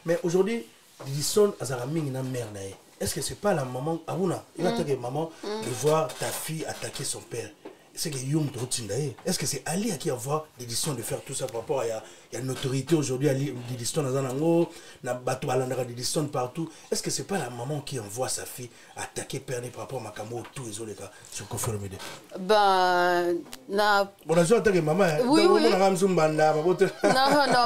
mais aujourd'hui, Didistono Azaraming na mère nae. Est-ce que c'est pas la maman Aouna? Il va attaquer maman de voir ta fille attaquer son père. C'est que Youm Trotindae. Est-ce que c'est Ali à qui envoie Didistono de faire tout ça par rapport à il y a une autorité aujourd'hui à Didistono Azanango, na bateau balandara Didistono partout. Est-ce que c'est pas la maman qui envoie sa fille attaquer père par rapport à Makamo tous les cas sur Kofolomide? Ben na bon la attaquer maman. Oui oui. Non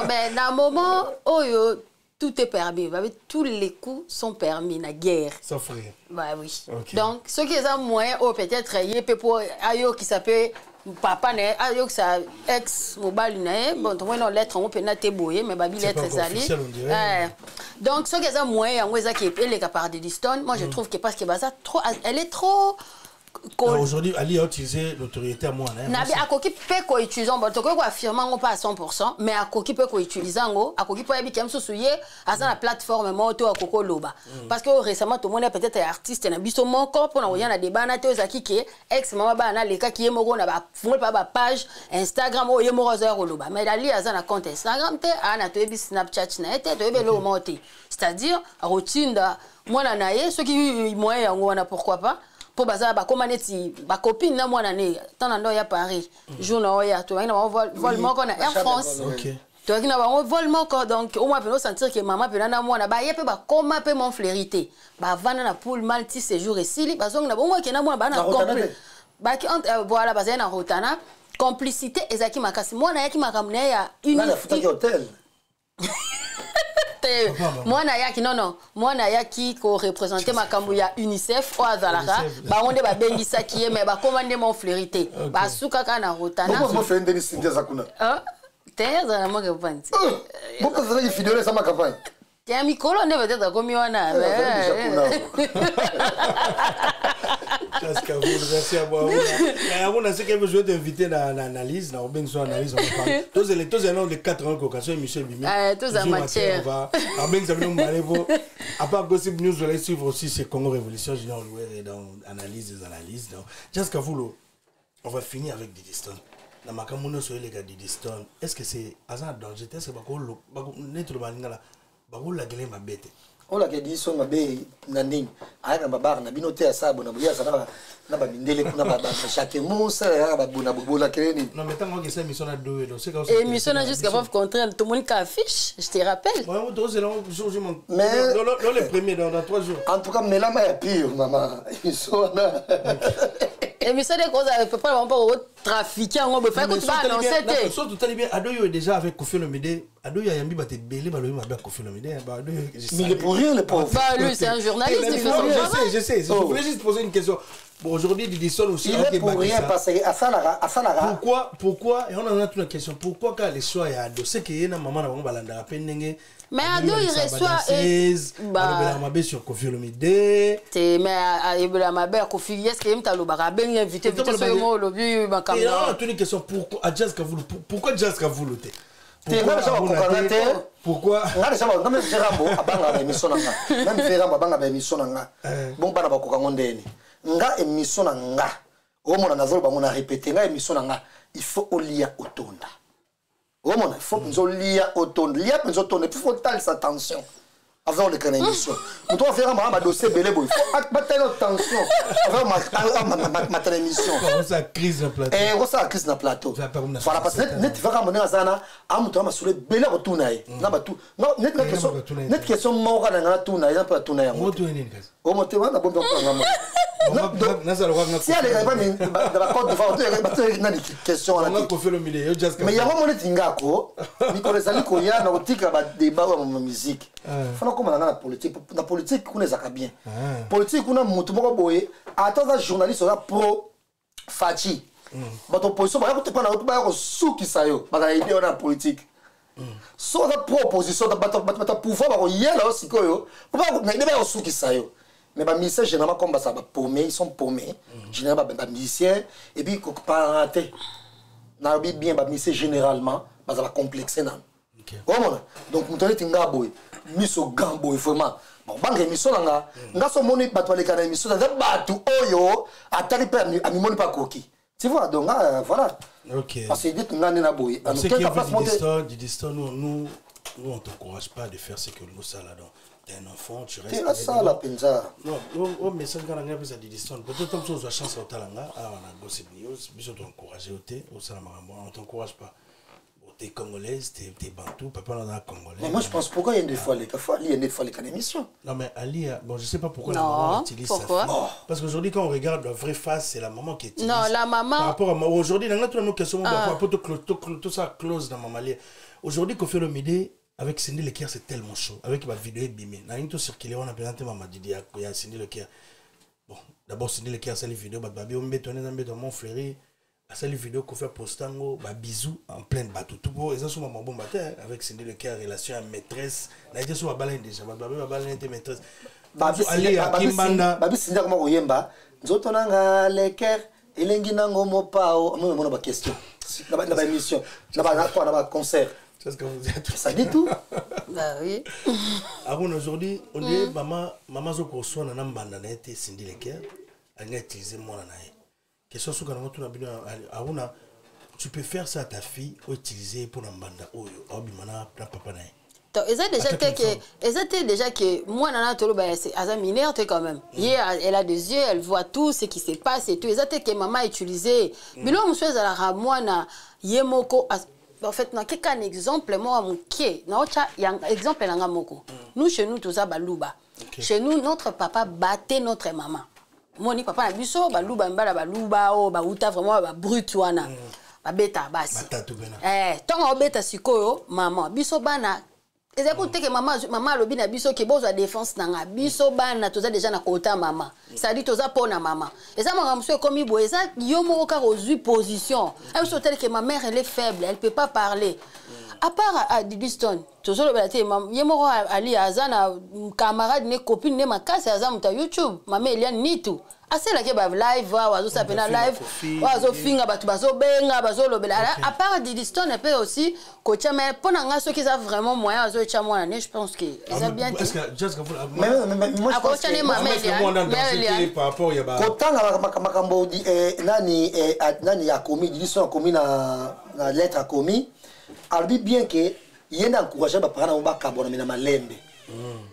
mais na moment oyo tout est permis. Tous les coups sont permis, la guerre. Ça frère. Bah oui. Okay. Donc, ce qui est un moyen, peut-être, il y a pour ayo qui s'appelle papa, ayo qui sa ex-mobile, bon, tu vois, non, lettre, on peut not ébouiller, mais babi lettre zali. Donc, ce qui est un moyen, on va dire qu'il est capable de Didistono. Moi, je trouve que parce que ça trop, elle est trop. Aujourd'hui, Ali a utilisé l'autorité à moi. Nabi akoki pe ko utilisant bon to ko affirmer ngo pas à 100% mais akoki pe ko utilisant ngo akoki po yabi kem sousuye asa la plateforme moto akoko loba parce que récemment tout le monde peut-être artiste na biso moko pour na oyana débat na te ozaki ke ex mama ba na leka ki yemoko na ba fungol pa ba page Instagram o yemoko za loba mais Ali asa na compte Instagram te ana to yebi Snapchat na ete to yebi lo monter c'est-à-dire rotinda mwana na ye ceux qui moyen yango wana pourquoi pas pour baza ba komaneti ba copine na mwana ne tana ndo ya Paris jour na oya to ina vol moko na Air France to ina ba vol moko donc au moins peut sentir que maman peut na mwana ba yepe ba koma pe mon fleurité ba vana na pool multi séjour et sili ba zong na bon moi ke na mwana ba na complicité ba ki voilà baza na rotana complicité ezaki makasi mwana yaki makamne ya une hôtel mwana yaki non mwana yaki ko représenter makambo ya UNICEF o azalaka ba onde ba bengisa ki mais ba commande mon fleurité ba suka kana rotana mo fait ndeni sindia zakuna teza na mo ke panti mo ko zali fidèle sama campagne ya mikolo ne peut-être comme wana merci à vous. On a ce que je vais t'inviter dans l'analyse, dans l'analyse, on va parler. Tous les noms de 4 ans, Cocasso et Michel Bimi. Tous en matière. À part Gossip News, vous allez suivre aussi ces Congo Révolution, Junior Louer, dans l'analyse des analyses. Jusqu'à vous, on va finir avec Didistono. Dans ma camoufle sur les gars Didistono, est-ce que c'est un danger? Est-ce que c'est la gueule ma bête? On l'a dit son mabé nanding aya na bar na binote ya sabo na buya sana na ba mindele kuna ba chaque mousse ya ba buna bola keleni non mais tant que ça mission na deux donc c'est et mission jusqu'à pas contraindre tout le monde qui affiche je te rappelle ouais on doit c'est là jour mais dans les premiers dans 3 jours en tout cas mais là ma pire maman ils sont là et mais ça des causes peut pas on trafiquer on peut faire que tu vas annoncer te so tout allait bien Adoyo est déjà avec Kofi Olomide Adoyo yambi ba te belé ba lo ma ba Kofi Olomide ba Adoyo mais il est pour rien le pauvre bah lui c'est un journaliste il fait son travail je sais je voulais juste poser une question. Bon, aujourd'hui, Didistono aussi. Il est pour rien parce que à ça pourquoi, et on en a toute la question, pourquoi quand les soins à dos, c'est qu'il y a une maman qui va balanda à peine. Mais Ado, il reçoit. Bah, sur Kofi Olomide. Mais il y a ma belle Kofi, est-ce qu'il y a un talobara bien invité, invité sur le mot, le vieux, ma caméra. Et on a une question, pourquoi Jazz Kavoulou? Pourquoi Jazz Kavoulou? Pourquoi nga émission na nga omona nazolo bango na répéter nga émission nanga il faut olia otonda omona il faut nzo lia otonda lia nzo tonda il faut tal sa tension avant le canal émission on doit faire un dossier belé boy il faut battre notre tension avant ma émission ça crise na plateau ça crise na plateau voilà parce que net va ramener azana amuto ma sule belé retourna na batu non net question mora na tuna ya pa tuna ya moto nini kazi o moto wana bombe kwa ngamo si elle est pas dans la côte de phare tu as une question on a fait le milieu mais ya mo net ngako Nicolas Aliko ya na otika ba débat wa musique fana comme na politique kuna zaka bien politique kuna mutu moko boye ata journaliste za pro fachi bato opposition ba ko na ba ko suki sayo ba ka idée na politique so la proposition bato pouvoir ba ko yela aussi koyo ba na idée ba suki sayo mais ba musiciens généralement comme ça ba paumé ils sont paumés généralement ba musiciens et puis ko parenté na bien ba musiciens généralement ba ça va complexer na comment donc mutone tinga boy miso gambo vraiment bon banque émission nga ngaso moni bato les kana émission za batu oyo atali pe ami moni pas coquille tu vois donc voilà OK parce que dit nga na boy en quelque place nous on t'encourage pas de faire ce que nous ça là donc t'es un enfant tu restes là ça la penza non au message quand on a besoin de distance peut-être comme ça on a chance au talanga on a gossip news biso t'encourager au ça on t'encourage pas. T'es congolaise, t'es bantou, papa on a congolais. Mais moi je pense pourquoi il y a des fois les émissions. Non mais Ali, bon je sais pas pourquoi la maman utilise pourquoi? Ça. Parce qu'aujourd'hui quand on regarde la vraie face, c'est la maman qui utilise. Non, la maman. Par rapport à moi, aujourd'hui, dans notre question, tout ça close dans ma maman. Aujourd'hui qu'on fait le midi avec Cindy Lekier, c'est tellement chaud. Avec ma vidéo bimé. Dans une tout circulé, on a présenté maman Didi, il y a Cindy Lekier. Bon, d'abord Cindy Lekier, c'est les vidéos, babi on met dans mon fleury. C'est les vidéos qu'on fait postango, bah bisous en plein bateau. Tout beau, ils sont mon bon matin avec Cindy Lekier relation à maîtresse. Là ils sont à balayer déjà, babi à balayer était maîtresse. Babi Cindy comment oyemba, nzoto nanga Lekier, elengi nango mopao, moi mon ba question. Là-bas émission, là-bas concert. C'est ce que vous êtes. Ça dit tout. Bah oui. Avant aujourd'hui, on dit maman zoko so na mbanda na été Cindy Lekier, elle a utilisé moi na nae. Question sur quand tu as tu peux faire ça à ta fille ou utiliser pour la bande ou bimana papa nae. Donc ils étaient déjà que moi nana tolo ba c'est asa mineur quand même. Elle a des yeux, elle voit tout ce qui se passe et tout. Ils étaient que maman utilisait. Bilo monsieur za la moi na yemoko en fait na quelqu'un exemple moi mon qui na ocha exemple na ngamoko. Nous chez nous tout ça baluba. Chez nous notre papa battait notre maman. Moni papa na biso baluba mbala baluba o ba uta vraiment ba brut wana ba beta basi tonga obeta sikoyo mama biso bana eza ko teke mama lobi na biso ke bozo défense nanga biso bana toza déjà na kota mama ça dit toza pona mama eza mama monsieur comme ibo eza yo moko ka ozui position elle so tel que ma mère elle est faible elle peut pas parler à part à Didiston toujours le belate yemoko ali azana camarade ne copine ne makasi azamu ta YouTube mama Eliane nitu asela ke ba live wazo sapena live wazo finga batu bazo benga bazo lobela à part Didiston un peu aussi coach mais pona nga ceux qui ça vraiment moyen wazo cha moi je pense que ils a bien est-ce que just mais moi je pense que par rapport ya ba kotanga makambo di nani a commis Didiston a commis na lettre a commis albi bien que yenda encourager ba parents ba kabona na malembe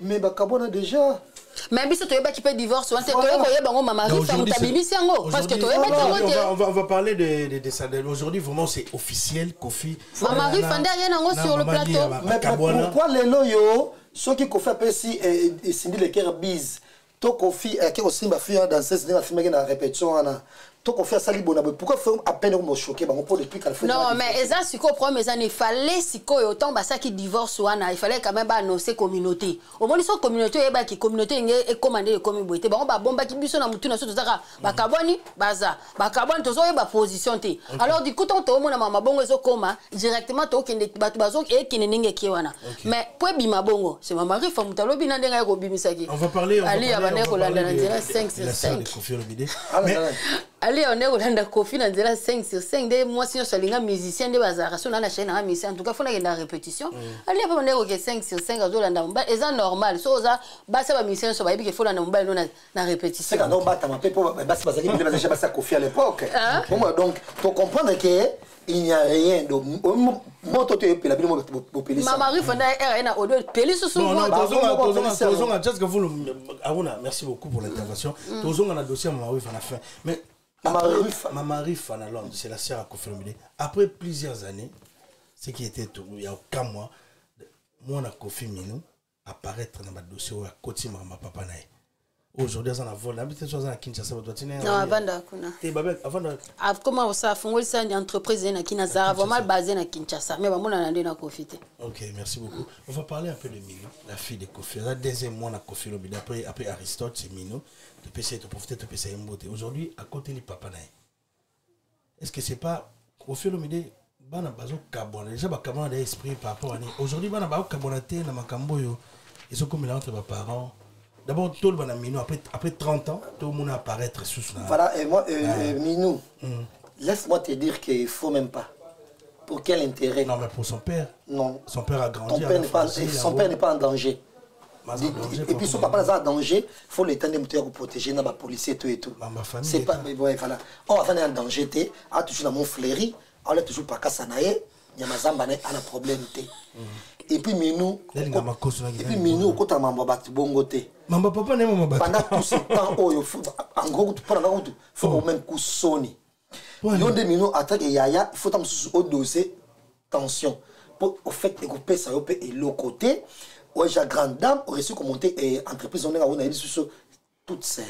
mais ba kabona déjà mais biso toyeba qui peut divorce on toyeba ngo mama rifa mutabibisi yango parce que toyeba on va parler de ça aujourd'hui vraiment c'est officiel Kofi mama rifa ndaya nango sur le plateau mais pourquoi les loyo ceux qui Kofi pesi et Cindy Lekier bise to Kofi qui aussi ma fille danseuse dans la film na répétition ana to Kofi sali bona pourquoi faire à peine me choquer bango pour depuis qu'elle fait non mais eza siko problème eza il fallait siko autant ba ça qui divorce wana il fallait quand même ba annoncer communauté au moins so communauté e ba ki communauté nge e commander comme boité bango ba bomba ki biso na mutu na so tozaka ba kaboni baza ba kaboni tozo e ba position te alors du coup to mona mama bongo ezo koma directement to kende batu bazo e kene ninge ki wana mais po bima bongo c'est mama rifa mutalobi na ndenga ko bimisaki on va parler ali abane ko landa na 555 mais allez on est olanda Kofi na nzela 5 sur 5 de moi si on salinga musicien de bazara so na la chaîne na musicien en tout cas faut na répétition allez pas on est OK 5 sur 5 azolanda mbala eza normal so za basa ba musicien so ba yebi ke faut na mbala na répétition c'est quand on bat ma pepo basi bazaki bile bazaki basa Kofi à l'époque pour moi donc faut comprendre que il n'y a rien de moto te pela bile mo peli Mama Rifanda na audio peli so so non just que vous Aruna merci beaucoup pour l'intervention tozonga na dossier Mama Rif à la fin mais Mama Rif à Londres c'est la sœur à Kofi Olomide après plusieurs années ce qui était il y a aucun mois moi na Kofi Minou apparaître dans ma dossier à côté ma papa nae aujourd'hui on a volé habité chose à Kinshasa doit tenir non avant kuna et babel avant comment ça fongoli ça une entreprise na Kinshasa vraiment basée na Kinshasa mais bamona na ndena profiter. OK merci beaucoup on va parler un peu de Minou la fille de Kofi la deuxième mois na Kofi Olomide après Aristote c'est Minou de PC de profiter de PC Mbote aujourd'hui à côté les papa nae est-ce que c'est pas Kofi Olomide bana bazo kabona déjà ba kabona d'esprit par rapport à aujourd'hui bana ba kabonaté na makambo yo ils sont comme là entre leurs parents. D'abord, tout le monde a Minou, après 30 ans, tout le monde a apparaître sous cela. Voilà, et moi, Minou, laisse-moi te dire qu'il ne faut même pas. Pour quel intérêt? Non, mais pour son père. Non. Son père a grandi. Son père n'est pas en danger. Et puis son papa n'est pas en danger, il faut l'étendre pour protéger dans la police et tout et tout. Ma famille. C'est pas, mais ouais, voilà. On va en danger, on a toujours dans mon fléri, on a toujours pas qu'à s'anaïe, il y a ma zamba, on a problème. Et puis Minou, quand on m'a battu bongoté. Maman papa n'est pas pendant tout ce temps, en gros, il faut même coup sonner. Yon de Minou attaque Yaya, il faut tam au dossier tension. Pour au fait que couper ça et l'autre côté, ouais, j'ai grande dame aurait su commenter et entreprise on a dit sur toute seule.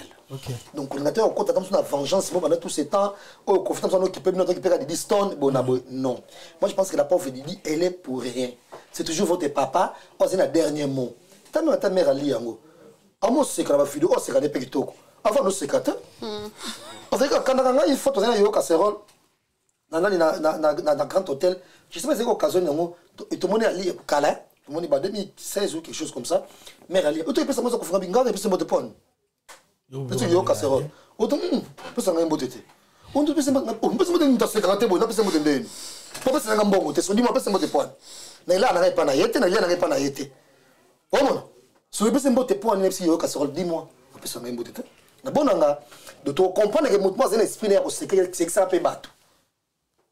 Donc on a été en compte dans la vengeance pendant tout ce temps, au confiance on occupé notre récupérer des distances, bon non. Moi je pense que la pauvre Didi elle est pour rien. C'est toujours votre papa, c'est le dernier mot. Ta mère ali yango. Amo sekala ba vidéo, o sekala pe kitoko. Avant no sekata. On fait que quand on a une photo dans yo casserole. Na grand hôtel, je sais pas c'est quoi occasion yango. Et tout le monde ali kala, tout le monde ba 2016 ou quelque chose comme ça. Mère ali. Auto pesa moza ko fanga binga et puis c'est moto pon. Parce que yo casserole. Auto pesa nga mbotete. On pesa moto nta sekata bo na pesa moto ndeni. Papa c'est nga mbongo te so di mo pesa moto pon. Na ila na pas na yete na ila na pas na yete. Omona. So pesa moto pon ni si yo casserole dis-moi. Pesa nga mbotete. Na bonanga de to comprendre que moto c'est un esprit ya ko sekela c'est que ça peut battre.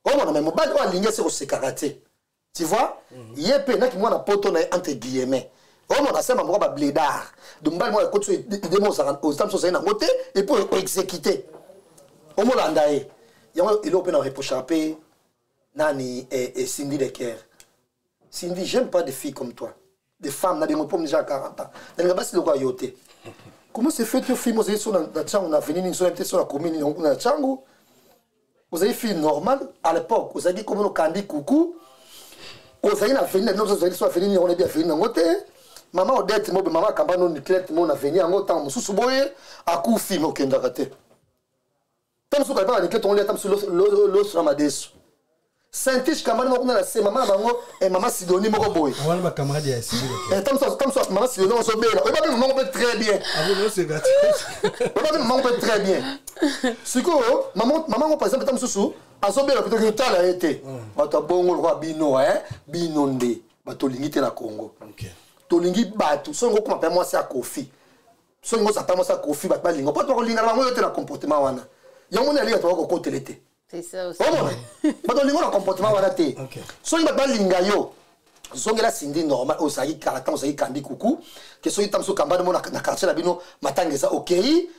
Omona mais mobali o aligné c'est ko sekaraté. Tu vois? Yepé na ki mwana poto na entre guillemets. Omona c'est mama ba blédard. Donc mbali moi ko tu démon ça aux temps ça na ngote et pour exécuter. Omona ndaye. Yango il open en reprocher Nani et Cindy Decker. Cindy, j'aime pas des filles comme toi. Des femmes, n'a des mots déjà à 40 ans. N'a pas si le quoi yoté. Comment c'est fait que filles, vous avez sur la tchango, on a venu sur la commune, on a tchango. Vous avez filles normales à l'époque. Vous avez dit comme on candy coucou. Vous avez venu, nous vous avez soit venu, on est bien venu en côté. Maman Odette, maman Kambano nucléaire, on a venu en autant, sous boye, à coup film au Kendakate. Tant que pas nucléaire, on est tam sur l'os Ramadesu. Saint-Tiche Kamani on a la maman bango et maman Sidonie moko boy. On va ma camarade ya Sidonie. Et comme ça maman Sidonie on se bête là. Et maman peut très bien. Ah oui, c'est gratuit. Maman peut très bien. Siko maman par exemple tam susu azobe la plutôt que tala été. Bato bongo roi bino binonde. Bato lingite na Congo. OK. To lingi bato so ngoko mapa moi ça Kofi. So ngoko ça pas moi ça Kofi bato lingo. Pas to linga bango yote na comportement wana. Yango ni ali to ko kotelete. C'est ça aussi. Parce que le comportement wana te. So il ba linga yo. Zongela Cindy normal o sayi karata o sayi kandi kuku. Que so itam so kamba na quartier la bino matangeza OK.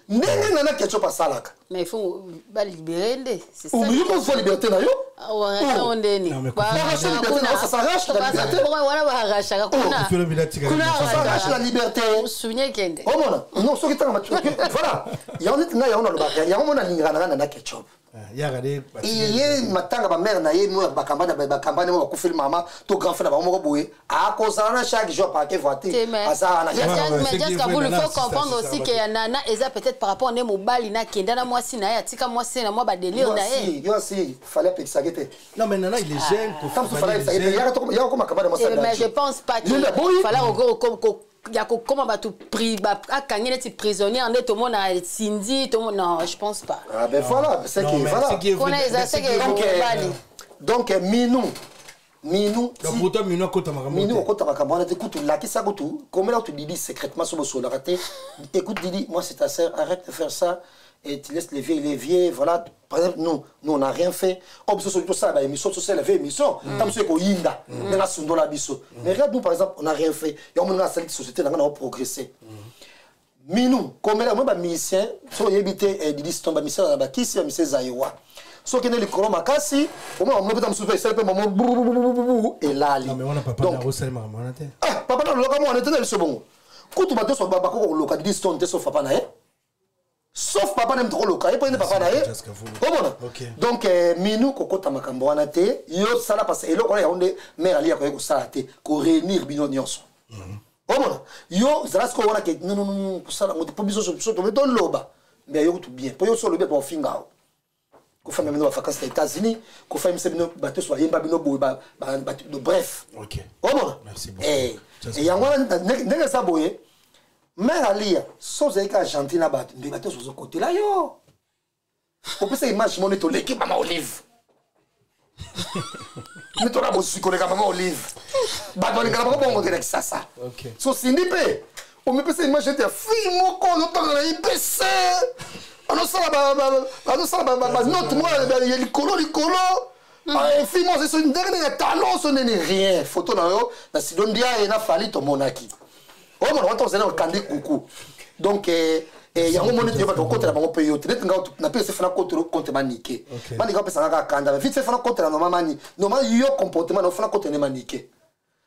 Ndenge nana ketcho pasalaka. Mais il faut ba libérer ndé. C'est ça. Oui, il faut liberté na yo. Ouais, on ndeni. Ba ça s'arrache la liberté. Voilà ba arracha kuna. Kuna ça s'arrache la liberté. On se souvient kende. Oh mona. Non, so kitanga macho. Voilà. Ya on est na ya on le ba. Ya on na linga na ketchup. Il matanga ba mère na ye mo ba kambana mo ko film mama to grand frère ba mo ko boye a cause na chaque jour par que voiture asa na mais just que vous il faut comprendre aussi que nana eza peut-être par rapport à mobali na kenda na mwasi na ya tika mwasi na moi ba délire na ye yo si fallait pas exagérer non mais nana il est jeune comme fallait exagérer ya ko makabana mo ça mais je pense pas qu'il fallait ya comment ba tout pris ba akangé net prisonnier en tout le monde a Cindy tout le monde non je pense pas. Ah ben voilà, c'est qui voilà. Donc Minou donc pour toi Minou kota makambo Minou kota makambo na écoute la qui ça tout comme là tu dis secrètement sur le raté écoute Didi moi c'est ta sœur arrête de faire ça et tu laisses les vieux voilà par exemple nous on n'a rien fait on peut se tout ça bah émission sociale la vieille émission comme ce ko yinda na sundo la biso mais regarde nous par exemple on n'a rien fait et on a cette société là on a progressé Minou comme là moi ba musicien so yebité Didi Stone ba musicien ba kisi ba musicien Zaiwa so kene likolo makasi au moins on peut me souffler c'est maman et là non mais on n'a pas parlé de Rossel maman on était ah papa na loka mo on était dans le second kutu bato so baba ko loka Didi Stone te sauf papa na sauf papa n'aime trop loka et pas papa na comment donc Minou kokota makambo wana te yo sala parce et lokona yonde mère ali ko sala te ko réunir bino nyonso comment yo zalas ko wana ke non ko sala mo te pas biso so to meto loba mais yo tout bien pour yo so loba pour finga ko fa même no vacances aux États-Unis ko fa même no bateau so yemba bino bo ba bref OK comment merci beaucoup et yango ndenge sa boye mère alia soze ka Argentine ba ndi bateau so côté là yo on peut se imaginer mon to l'équipe Mama Olive mais toi là bo su connaît Mama Olive ba do ngala ba bongo de ça OK so sindi pe on peut se imaginer te fille moko no tanga na IPC ano sala ba note moi il likolo fille moi c'est une dernière talent ce n'est rien photo na yo na sidondia et na fali to monaki oh mon on t'en kandi kuku donc yango moni te ba to côté la bango payo te nga na pe se fana côté maniqué maniqué pe sanga kanda vite se fana côté la normalement yo comportement na fana côté ne maniqué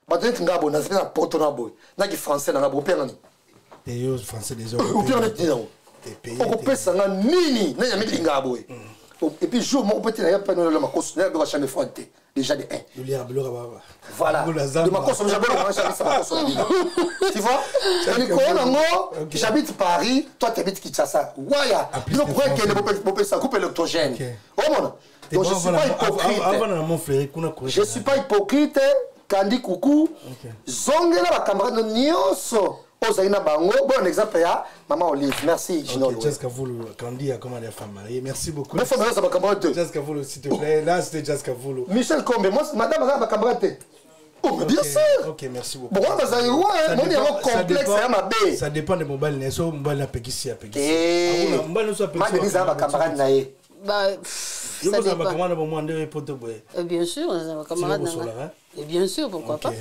ba te nga bo na se na poto na boy na ki français na bo pe ngani te yo français des autres ou bien on peut sanga nini na yami linga boy et puis jour mon petit na pas no la makoso na ba chambre fronté déjà de 1 voilà de makoso j'avais le manger ça makoso tu vois j'habite Paris toi tu habites Kinshasa waya nous pourrait que ne peut ça coupe électrogène oh mon donc je suis pas hypocrite je suis pas hypocrite kandi kuku zongela ba camarade nyonso Ozaina Bango, bon exemple ya Maman Olive, merci Gino. Jessica Voulou, Candy a commandé la femme mariée, merci beaucoup. Mais faut ça ma camarade. Jessica Voulou s'il te plaît, là c'était Jessica Voulou. Michel Combe, moi madame ma camarade. Oh mais bien sûr. OK, merci beaucoup. Bon on va y voir, mon niveau complexe ya ma bé. Ça dépend de mobile, ne so mobile na pekisi ya pekisi. Ah mobile so pekisi. Ma Denise ma camarade na ye. Bah ça dépend. Bien sûr, ma camarade. Et bien sûr, pourquoi pas.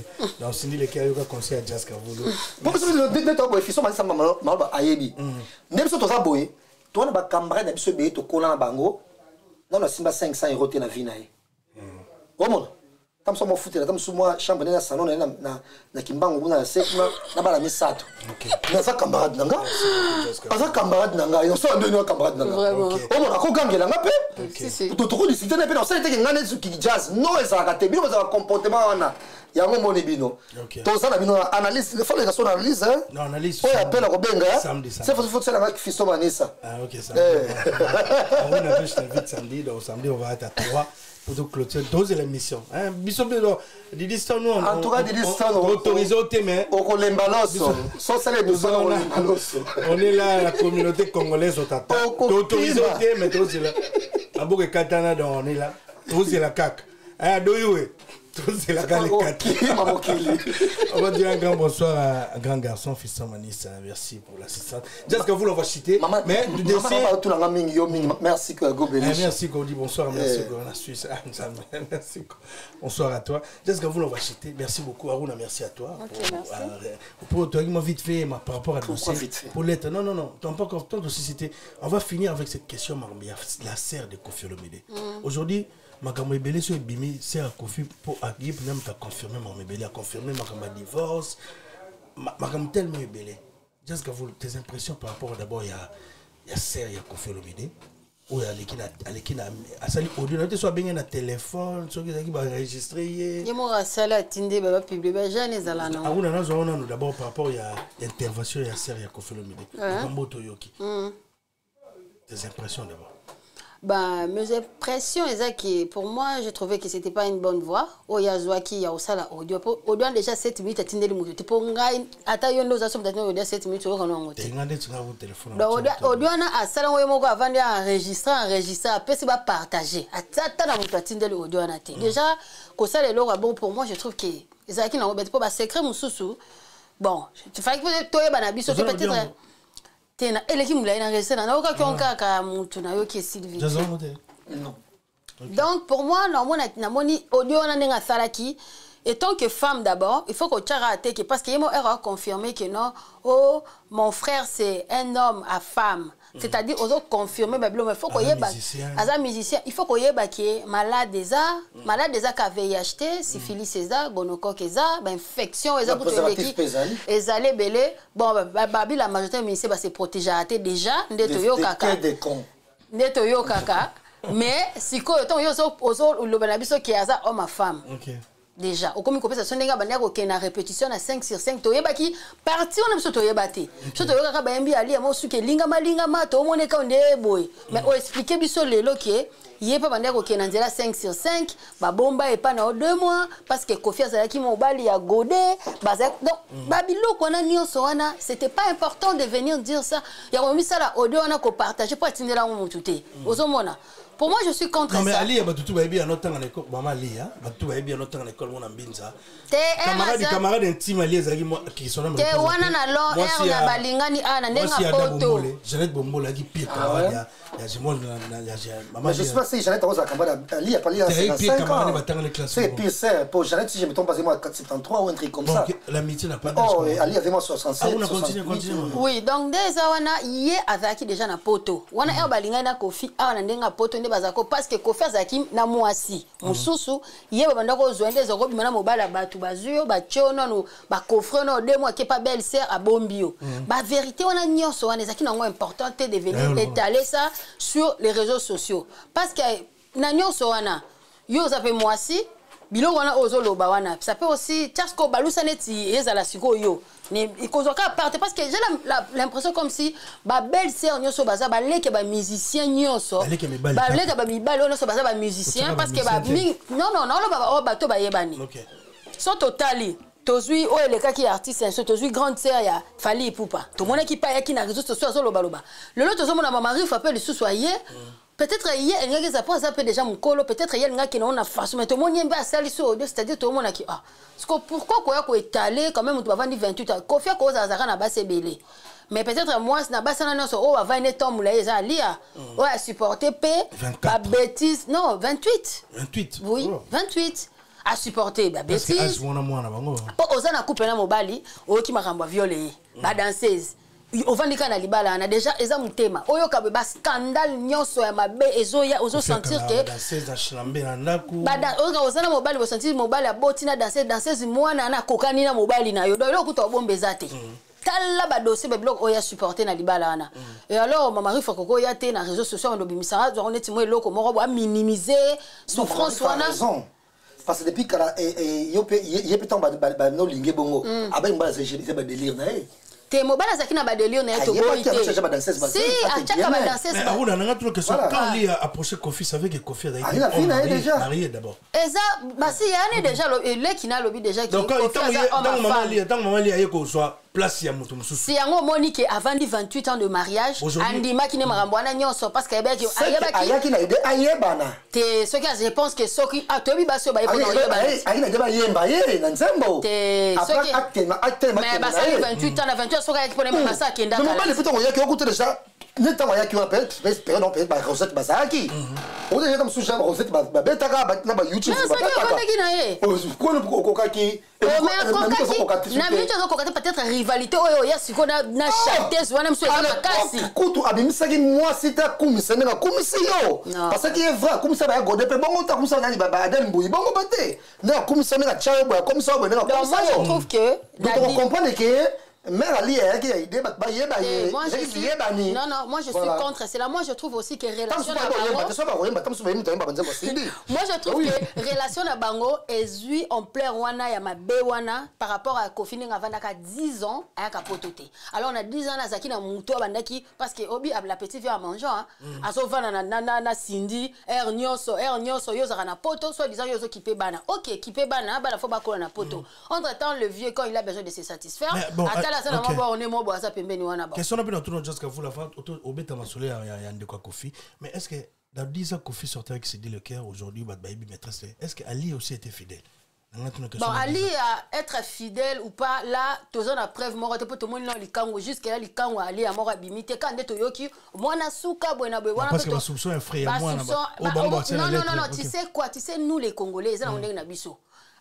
Donc, Cindy le Kayoga conseil à Jessica Voulou. Pourquoi ça veut dire que tu as mal ayebi. Même si tu as boy, tu as un camarade qui est to kola na bango. Non, na simba 500 € te na vie na ye. Comment? Tam so mo futé, tam so mo chambre na salon na kimbango na sek na bala misato. OK. Na za camarade nanga. Aza camarade nanga, yo so ndeni wa camarade nanga. Oh mon ako gangela nga pe. Si. To to discuter na pe na ça était ngane ki jazz. No ezaka te bino za comportement wana. Yango moni bino. To ça na bino analyse, il faut les son analyse hein. Non, analyse. Oh appelle ko benga. C'est faut ça na fisto manisa. Ah OK ça. On a vu vite samedi, donc samedi on va être à 3. Pour clôturer dose l'émission hein biso Didi Stone nous en tout cas Didi Stone autorisé au thème au Kolembaloso sans ça les besoins on est là la communauté congolaise au tata autorisé au thème mais aussi là aboke katana donc on est là aussi la cac hein doyoué c'est la gale on va dire un grand bonsoir à grand garçon Fiston Manissa, merci pour l'assistance. Jessica vous l'envoie citer mais du dossier merci que go bénisse. Merci qu'on dit bonsoir, merci qu'on la Suisse. Merci. Bonsoir à toi. Jessica vous l'envoie citer. Merci beaucoup Aruna, merci à toi pour toi vite fait par rapport à dossier pour l'être. Non, t'as pas encore temps de susciter. On va finir avec cette question la serre de Koffi Olomide. Aujourd'hui makambo ebele so ebimi c'est à Koffi pour agib même t'as confirmé mon ebele a confirmé makambo divorce makambo tellement ebele. Jessica vous tes impressions par rapport d'abord il y a serre il y a Koffi Olomide ou alekina asali audio na te so benga na téléphone so ki ba enregistrer ye mo sala tinde ba publier ba jane zala non auna na zo na d'abord par rapport il y a intervention il y a serre il y a Koffi Olomide makambo to yoki tes impressions d'abord. Ben, mes impressions, pour moi, j'ai trouvé que c'était pas une bonne voie. Oyazwaki, ya osala audio. Audio déjà 7 minutes, atindeli mutu. Pour ngai, ata yondo za somta audio 7 minutes, on a ngote. Audio na asala ngoye moko avant d'enregistrer, après c'est pas partager. Ata na mutu atindeli audio na te. Déjà, ko ça les lora bon pour moi, je trouve que ezaki na ngobet po ba secret mususu. Bon, tu fais que toi ba na biso peut-être tena eleki mulai na resena na oka kionka ka mutu na yo ki Sylvie. Non. Donc pour moi na moni audio na nenga salaki et tant que femme d'abord, il faut que tu arrêtes parce que yemo a confirmé que non, oh mon frère c'est un homme à femme. C'est-à-dire aux autres confirmer mais il faut qu'il y ait un musicien, il faut qu'il y ait qui malade déjà ka VIH, syphilis ça, gonocoque ça, infection ça pour les aller belé. Bon babi la majorité musicien va se protéger déjà ndeto yo kaka. Ndeto yo kaka. Mais si ko ton yo ozo lo banabiso qui aza homme à femme. OK. Déjà, au comme compensation n'enga banya ko kena répétition à 5 sur 5 to yebaki parti on biso to yebate. So to yoka ba mbi ali mo suke linga ma to mone ka onde boy. Mais o expliquer biso lelo ke yepa banya ko kena nzela 5 sur 5 ba bomba e pa na 2 mois parce que Kofi azalaki mobali ya godé baza donc babilo kona nyonso wana c'était pas important de venir dire ça. Ya ko misala audio wana ko partager pour atindela mo mututé. Ozomona. Pour moi, je suis contre ça. Non, mais Ali, tu vas bien noter en école. Maman Ali, tu vas bien noter en école. Mon ambinza. Camarade intime Ali, qui sont là. Te wana na lo, na balingani ana nenga poto. Jeannette Bombo la qui pire camarade. Ya jimol na maman. Je sais pas si Jeannette Rosa camarade Ali a parlé à 5 ans. C'est pire ça. Pour Jeannette, si je me trompe pas, c'est moi 473 ou un truc comme ça. L'amitié n'a pas d'âge. Oh, Ali avait moi 67. On continue. Oui, donc des wana yé azaki déjà na poto. Wana balingani na Kofi ana nenga poto. Parce que Kofi azaki na mwasi mususu ye babanda ko zwende zoko bimana mobala batu bazuyo ba chono no ba kofre no de moi qui pas belle sœur a bombio ba vérité on a nyonso wana ezaki nango important de venir étaler ça sur les réseaux sociaux parce que na nyonso wana yo za pe mwasi bilo wana ozolo ba wana ça peut aussi chasko balusa neti ezala siko yo ne ikozaka parte parce que j'ai l'impression comme si ba belle sœur nyonso baza ba leke ba musicien nyonso ba leke ba mibali nyonso baza ba musicien parce que ba non ba bato ba yebani so totally tozui o eleka ki artiste so tozui grande sœur ya Fally Ipupa to mona ki pa ya ki na réseaux sociaux zo loba le lot tozo mona mama Riff appelle sous soyer. Peut-être hier il y a ça ça peut déjà mon colo peut-être hier il y a qui on a façon mais tout le monde y a sali sur c'est-à-dire tout le monde qui pourquoi quoi étaler quand même tu vas vendre 28 Kofi ko za za na base belé mais peut-être moi na base na non so va vendre tom là ça lia ouais supporter p pas bêtise non 28 oui 28 à supporter ba bêtise pour oza na coupe na mobali o ki makamba violer ba danseuse ovandika na libala na déjà eza mutema oyo ka ba scandale nyonso ya mabe ezoya ozo sentir que danseuse na chlambe na ndaku bada oza na mobali bo sentir mobali aboti na danseuse mwana na kokani na mobali na yo donc kuto bombe zate tala ba dossier ba blog oya supporter na libala wana et alors mama Riff koko ya te na réseaux sociaux on obimisa on eti mo eloko moko ba minimiser souffrance wana parce que depuis kala ye peut tomber ba no linge bongo aben ba c'est ba délire na te mobala zakina ba délire na to boité si achaka ba danseuse mais on a tout question quand il a approché Kofi savait que Kofi a été déjà marié d'abord eza basi yani déjà le qui na lobi déjà qui donc tant maman li aye ko soit place ya mutu mususu si yango monique avant 28 ans de mariage andima ki ne marambwana nyonso parce que ayebaki ayaki na ide ayebana te ce que je pense que soki atobi baso ba yebana ayina de ba yemba ye na nzembo te soki acte mais basa 28 ans na 28 soki ayaki pona masa kenda kala mais puto yaki okuta déjà ne temps yaki on peut non peut ba recette basaki on déjà comme sujet recette ba betaka na ba YouTube ba ko kokaki na minute kokati peut-être rivalité oyo ya sikona na chanteuse wana mso kasi kutu abimisaki mwasi ta kumisa nga kumisi yo parce que evra kumisa ba godé pe bongo ta kumisa nani ba Adel Mbuyi bongo bate na kumisa nga chayo ba kumisa ba nga kumisa moi je trouve que donc on comprend que Mère Ali, non, moi je suis contre cela. Moi je trouve aussi que relation à moi je trouve que relation à Bango est en plein Rwanda ya Mabewana par rapport à Kofi avant 10 ans à Kapototé. Alors on a 10 ans à Zaki na Mouto Bandaki parce que Obi a la petite fille à manger à Sofana na Cindy Ernyoso yo na poto soit disant yo qui peut bana. OK, qui peut bana bana faut ba ko na poto. Entre-temps le vieux quand il a besoin de se satisfaire question n'a pas jusqu'à vous la fin au bêta masolé à de quoi Kofi mais est-ce que dans 10 ans Kofi sortait avec Sidi Le Cœur aujourd'hui baby maîtresse est-ce que Ali aussi était fidèle? Bon, Ali à être fidèle ou pas là tous on a preuve mort tout le monde dans les kango jusqu'à là les kango Ali à mort bimité quand de yoki moi na souka bona bona parce que ma soupçon un frère moi non tu sais quoi tu sais nous les Congolais ça on est na biso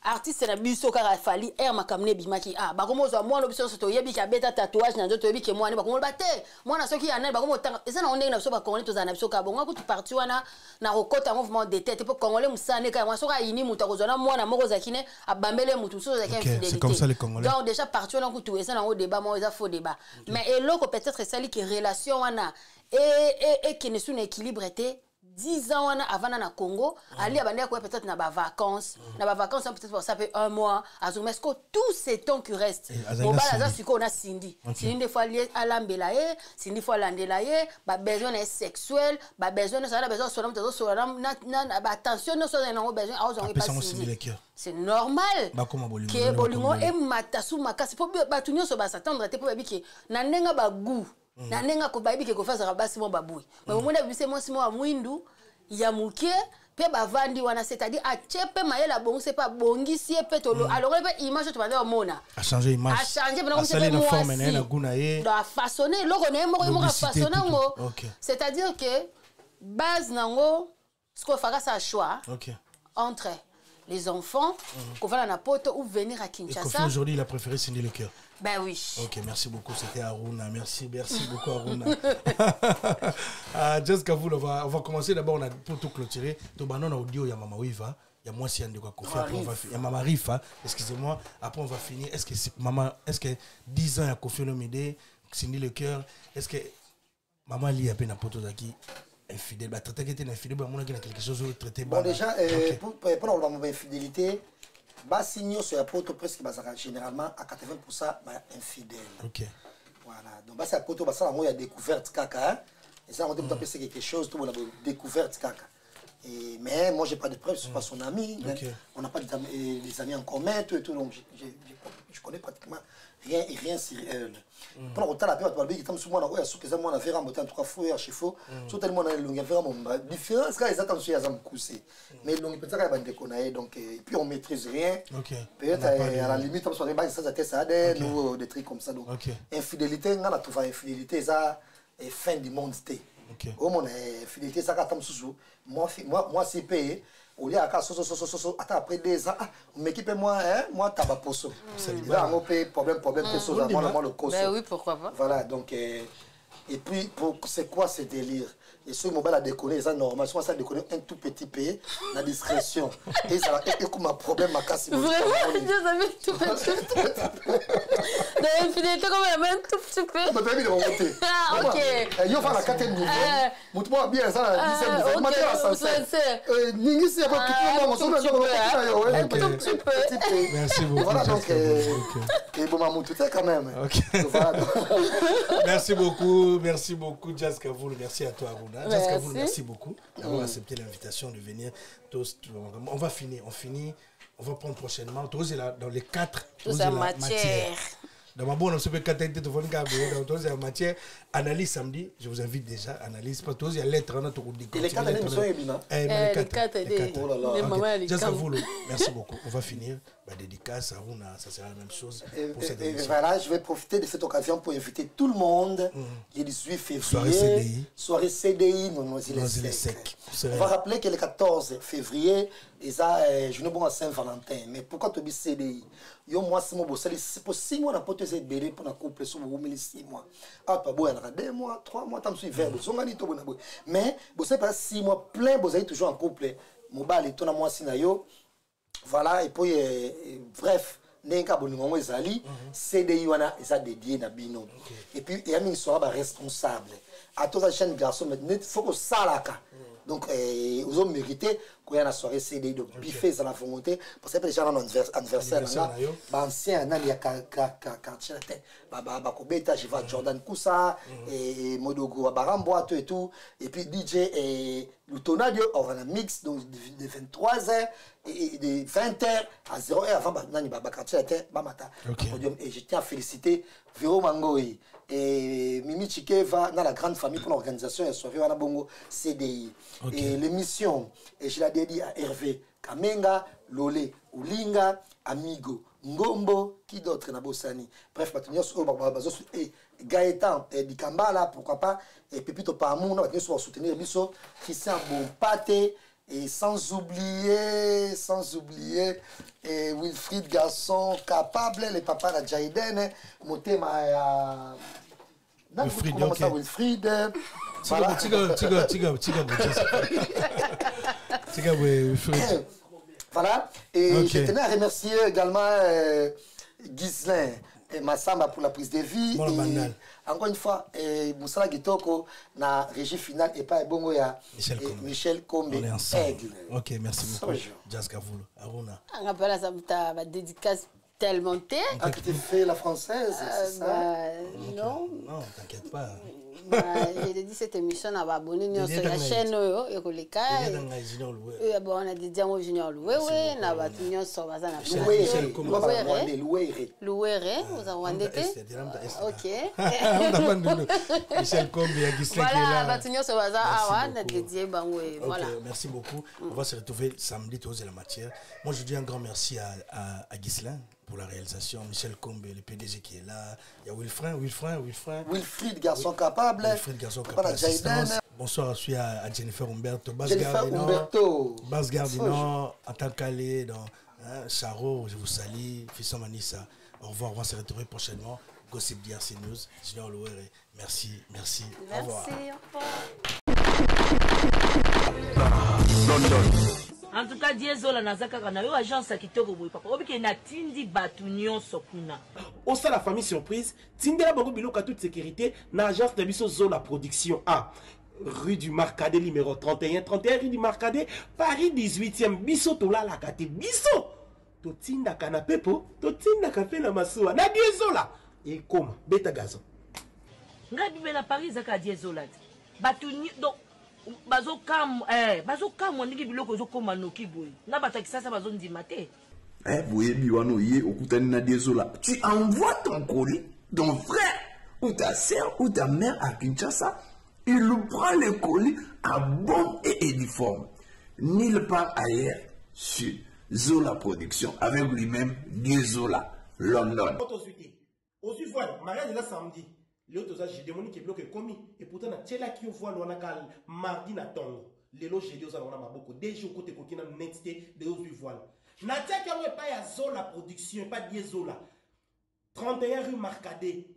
artiste na biso kaka fali ma kamne bimaki bakomo zo moi no biso so to yebi ka beta tatouage na nzoto yebi ke moi ne bakomo bate moi na soki ya na bakomo tanga eza na onde na biso ba Congolais to za na biso ka bongo ko tu parti wana na rokota mouvement de tête pour Congolais musane ka moi soka yini muta ko zona moi na moko zakine abambele mutu so za fidélité c'est comme ça les Congolais donc déjà parti wana ko tu eza na au débat moi eza faux débat mais eloko peut-être ça li que relation wana et qui ne sont équilibre était 10 ans avant na Congo, Ali abandé quoi peut-être na ba vacances, peut-être pour ça fait 1 mois, azumesco tout ces temps qui reste. Bon bah là c'est qu'on a Cindy. Cindy des fois lié à l'ambelaye, Cindy fois l'andelaye, ba besoin est sexuel, ba besoin ça a besoin na ba attention no so na besoin a ozongi pas Cindy. C'est normal. Que bolingo et matasu makasi pour ba tunyo so ba s'attendre te pour biki na nenga ba goût. Na nenga ko baby ke ko faza basi mo baboui mais omona bise mo simo mwindu ya muke pe bavandi wana c'est-à-dire a chepe mayela bon c'est pas bongisi pe tolo alors le image tu vas mona a changer image a changer pendant que c'est moi forme na gunaye doit façonner loko na mo façonner ngo c'est-à-dire que base nango ce qu'on fera ça choix entre les enfants qu'on va na poto ou venir à Kinshasa. Aujourd'hui il a préféré Cindy Le Cœur. Ben oui. Ok, merci beaucoup. C'était Aruna. Merci beaucoup Aruna. Jessica, on va commencer d'abord pour tout clôturer. Tout banon audio, il y a Mama Wiva, il y a moi si de quoi Kofi. Il y a Mama Rifa. Excusez-moi. Après on va finir. Est-ce que 10 ans il y a Kofi Olomide, Cindy Le Cœur. Est-ce que Maman Li a peine à poto zaki infidèle. Bah traiter qui était infidèle, bah mon a quelque chose de traité. Bon déjà pour la infidélité. Bassigno sur la poto presque généralement à 80% infidèle. Ok. Voilà. Donc c'est la poto ça il y a découverte caca. Et ça on peut penser quelque chose tout on a découverte caca. Et mais moi j'ai pas de preuves, je suis pas son ami. Okay. On n'a pas des amis en commun tout et tout donc je connais pratiquement rien sur elle. Pour autant la période qui tombe sur moi là sur que ça moi on a fait ramboter en tout cas fou et chefo tout tellement on a longue vraiment différence quand ils attendent sur les coussé mais longue peut-être qu'elle va déconner donc et puis on maîtrise rien peut-être à la limite on se rebat ça ça des nous des trucs comme ça donc infidélité on a tout infidélité ça est fin du monde c'était au mon infidélité ça quand sous moi c'est payé au lieu à attends après 2 ans m'équipe moi tabac poso là on paye problème personne moi le coso ben oui pourquoi pas voilà donc et puis c'est quoi ce délire et ce mobile a déconné c'est normal moi ça a déconné un tout petit pays la discrétion et ça et comme un problème ma casse vraiment je savais tout petit l'infidélité comme même tout petit peu mais t'as mis de monter ok yo faire la 4e niveau montre-moi bien ça la 10e niveau monter à 107 ningi c'est pas petit peu merci beaucoup voilà donc et bon maman tout est quand même merci beaucoup Jessica vous merci à toi Aruna. Jessica, merci beaucoup d'avoir accepté l'invitation de venir. On va finir, on va prendre prochainement. Dans les 4 matières. Dans ma bonne, on se peut dans la matière. Analyse samedi, je vous invite déjà. Analyse, parce que il y a lettre. Et les 4 émissions, les 4. Oh là là. Jessica, merci beaucoup. On va finir. Dédicace à Aruna, ça sera la même chose pour cette émission. Voilà, je vais profiter de cette occasion pour inviter tout le monde le 18 février. Soirée CDI, Noisy-le-Sec. On va rappeler que le 14 février, je ne bon à Saint-Valentin. Mais pourquoi tu dis CDI? Yo moi c'est mon boss, c'est pour 6 mois na pote c'est belé pour na couple sur vous 6 mois. Ah pas bon, 2 mois, 3 mois tant suis vers zongani to bona boy. Mais bossé pas 6 mois plein bossé toujours en couple. Mobile et ton moi sinayo. Voilà et puis bref, Nenka bolingo ezali CDI wana eza dédié na bino. Et puis il y a mis soit responsable. À tous les jeunes garçons maintenant faut que ça là. Donc vous ont mérité qu'on y a la soirée CDI de biffer à la volonté parce que les gens ont anniversaire là ancien nani ya quartier ba kobeta je vais Jordan Koussa et Modogo Baramboa et tout et puis DJ et Lutonadio on va la mix donc de 23h et de 20h à 0h avant nani ba quartier ba mata podium et je tiens à féliciter Véro Mangoï et Mimi Chikeva dans la grande famille pour l'organisation et soirée wana bongo CDI. Et l'émission, et je l'ai dédié à Hervé Kamenga, Lolé, Oulinga, Amigo, Ngombo, qui d'autre na Bossani. Bref, et Gaëtan et Dikambala, pourquoi pas, et Pépito Pamou, on va soutenir Bisso, Christian Bonpaté, et sans oublier, et Wilfried Garçon capable, les papas de Jaiden, Motema Wilfried, okay. Wilfried. Voilà. Voilà. Et okay. Je tenais à remercier également Ghislain et Massamba pour la prise de vie. Bon, et encore une fois, Moussala Gitoko, na régie finale et pas Bongo ya Michel Kombe. Aigle. Ok, merci beaucoup. Jazz Kavoul, Aruna. On rappelle ça, ma dédicace tellement t'es. Ah, tu t'es fait la française, c'est ça? Non. Non, t'inquiète pas. J'ai dit cette émission à abonner sur la chaîne et on a dédié à Junior Loué, on a battu sur Bazana. Louéré, vous avez rendu. Ok. Michel Kombi à Ghislain. Voilà, battu sur Bazana, on a dédié Bangoué. Voilà. Merci beaucoup. On va se retrouver samedi, tous et la matière. Moi, je dis un grand merci à Ghislain pour la réalisation, Michel Kombe, le PDG qui est là, il y a Wilfried, garçon capable, bonsoir, je suis à Jennifer Humberto, Basse Gardino, en tant qu'allée dans Charo, je vous salue, Fisson Manissa, au revoir, on va se retrouver prochainement, Gossip DRC News, Junior Louéré, merci, au revoir. En tout cas, Diezola Nazaka kana yo agence à kitoko boy papa. Obike na tindi batunyon sokuna. Au sein de la famille surprise, tindela bango biloko toute sécurité na agence de biso Zola Production A. Rue du Marcadet numéro 31 rue du Marcadet, Paris 18e biso tola la kate biso. To tinda kana pepo, to tinda café na masuwa na Diezola. Et comme beta gazon. Ngabi bela Paris zaka Diezola. Batunyo donc bazo kam ndiki biloko zo koma noki boy na batakisa sa bazo ndima te boyebi wano ye okutani na Diezola tu envoies ton colis ton frère ou ta sœur ou ta mère à Kinshasa il prend le colis à bon et uniforme nulle part ailleurs sur Zola Production avec lui-même Diezola London aussi voilà mariage là samedi. L'autre j'ai démoni qui bloque commis et pourtant na tela qui voit l'on a mardi na tongo les loges j'ai dit aux alona maboko déjà côté kokina netité de aux voile na tia qui a pas ya Zola Production pas Diezola 31 rue Marcadet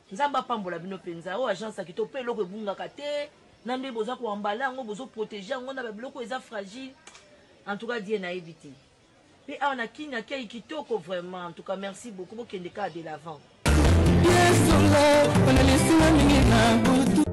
nzamba pambola bino penza o agence qui to pe loko bunga kate nande boza ko ambala ngo bozo protéger ngo na ba biloko eza fragile en tout cas die na éviter et on a kinya kei kitoko vraiment en tout cas merci beaucoup pour kende ka de l'avant. Yes, on a laissé la minute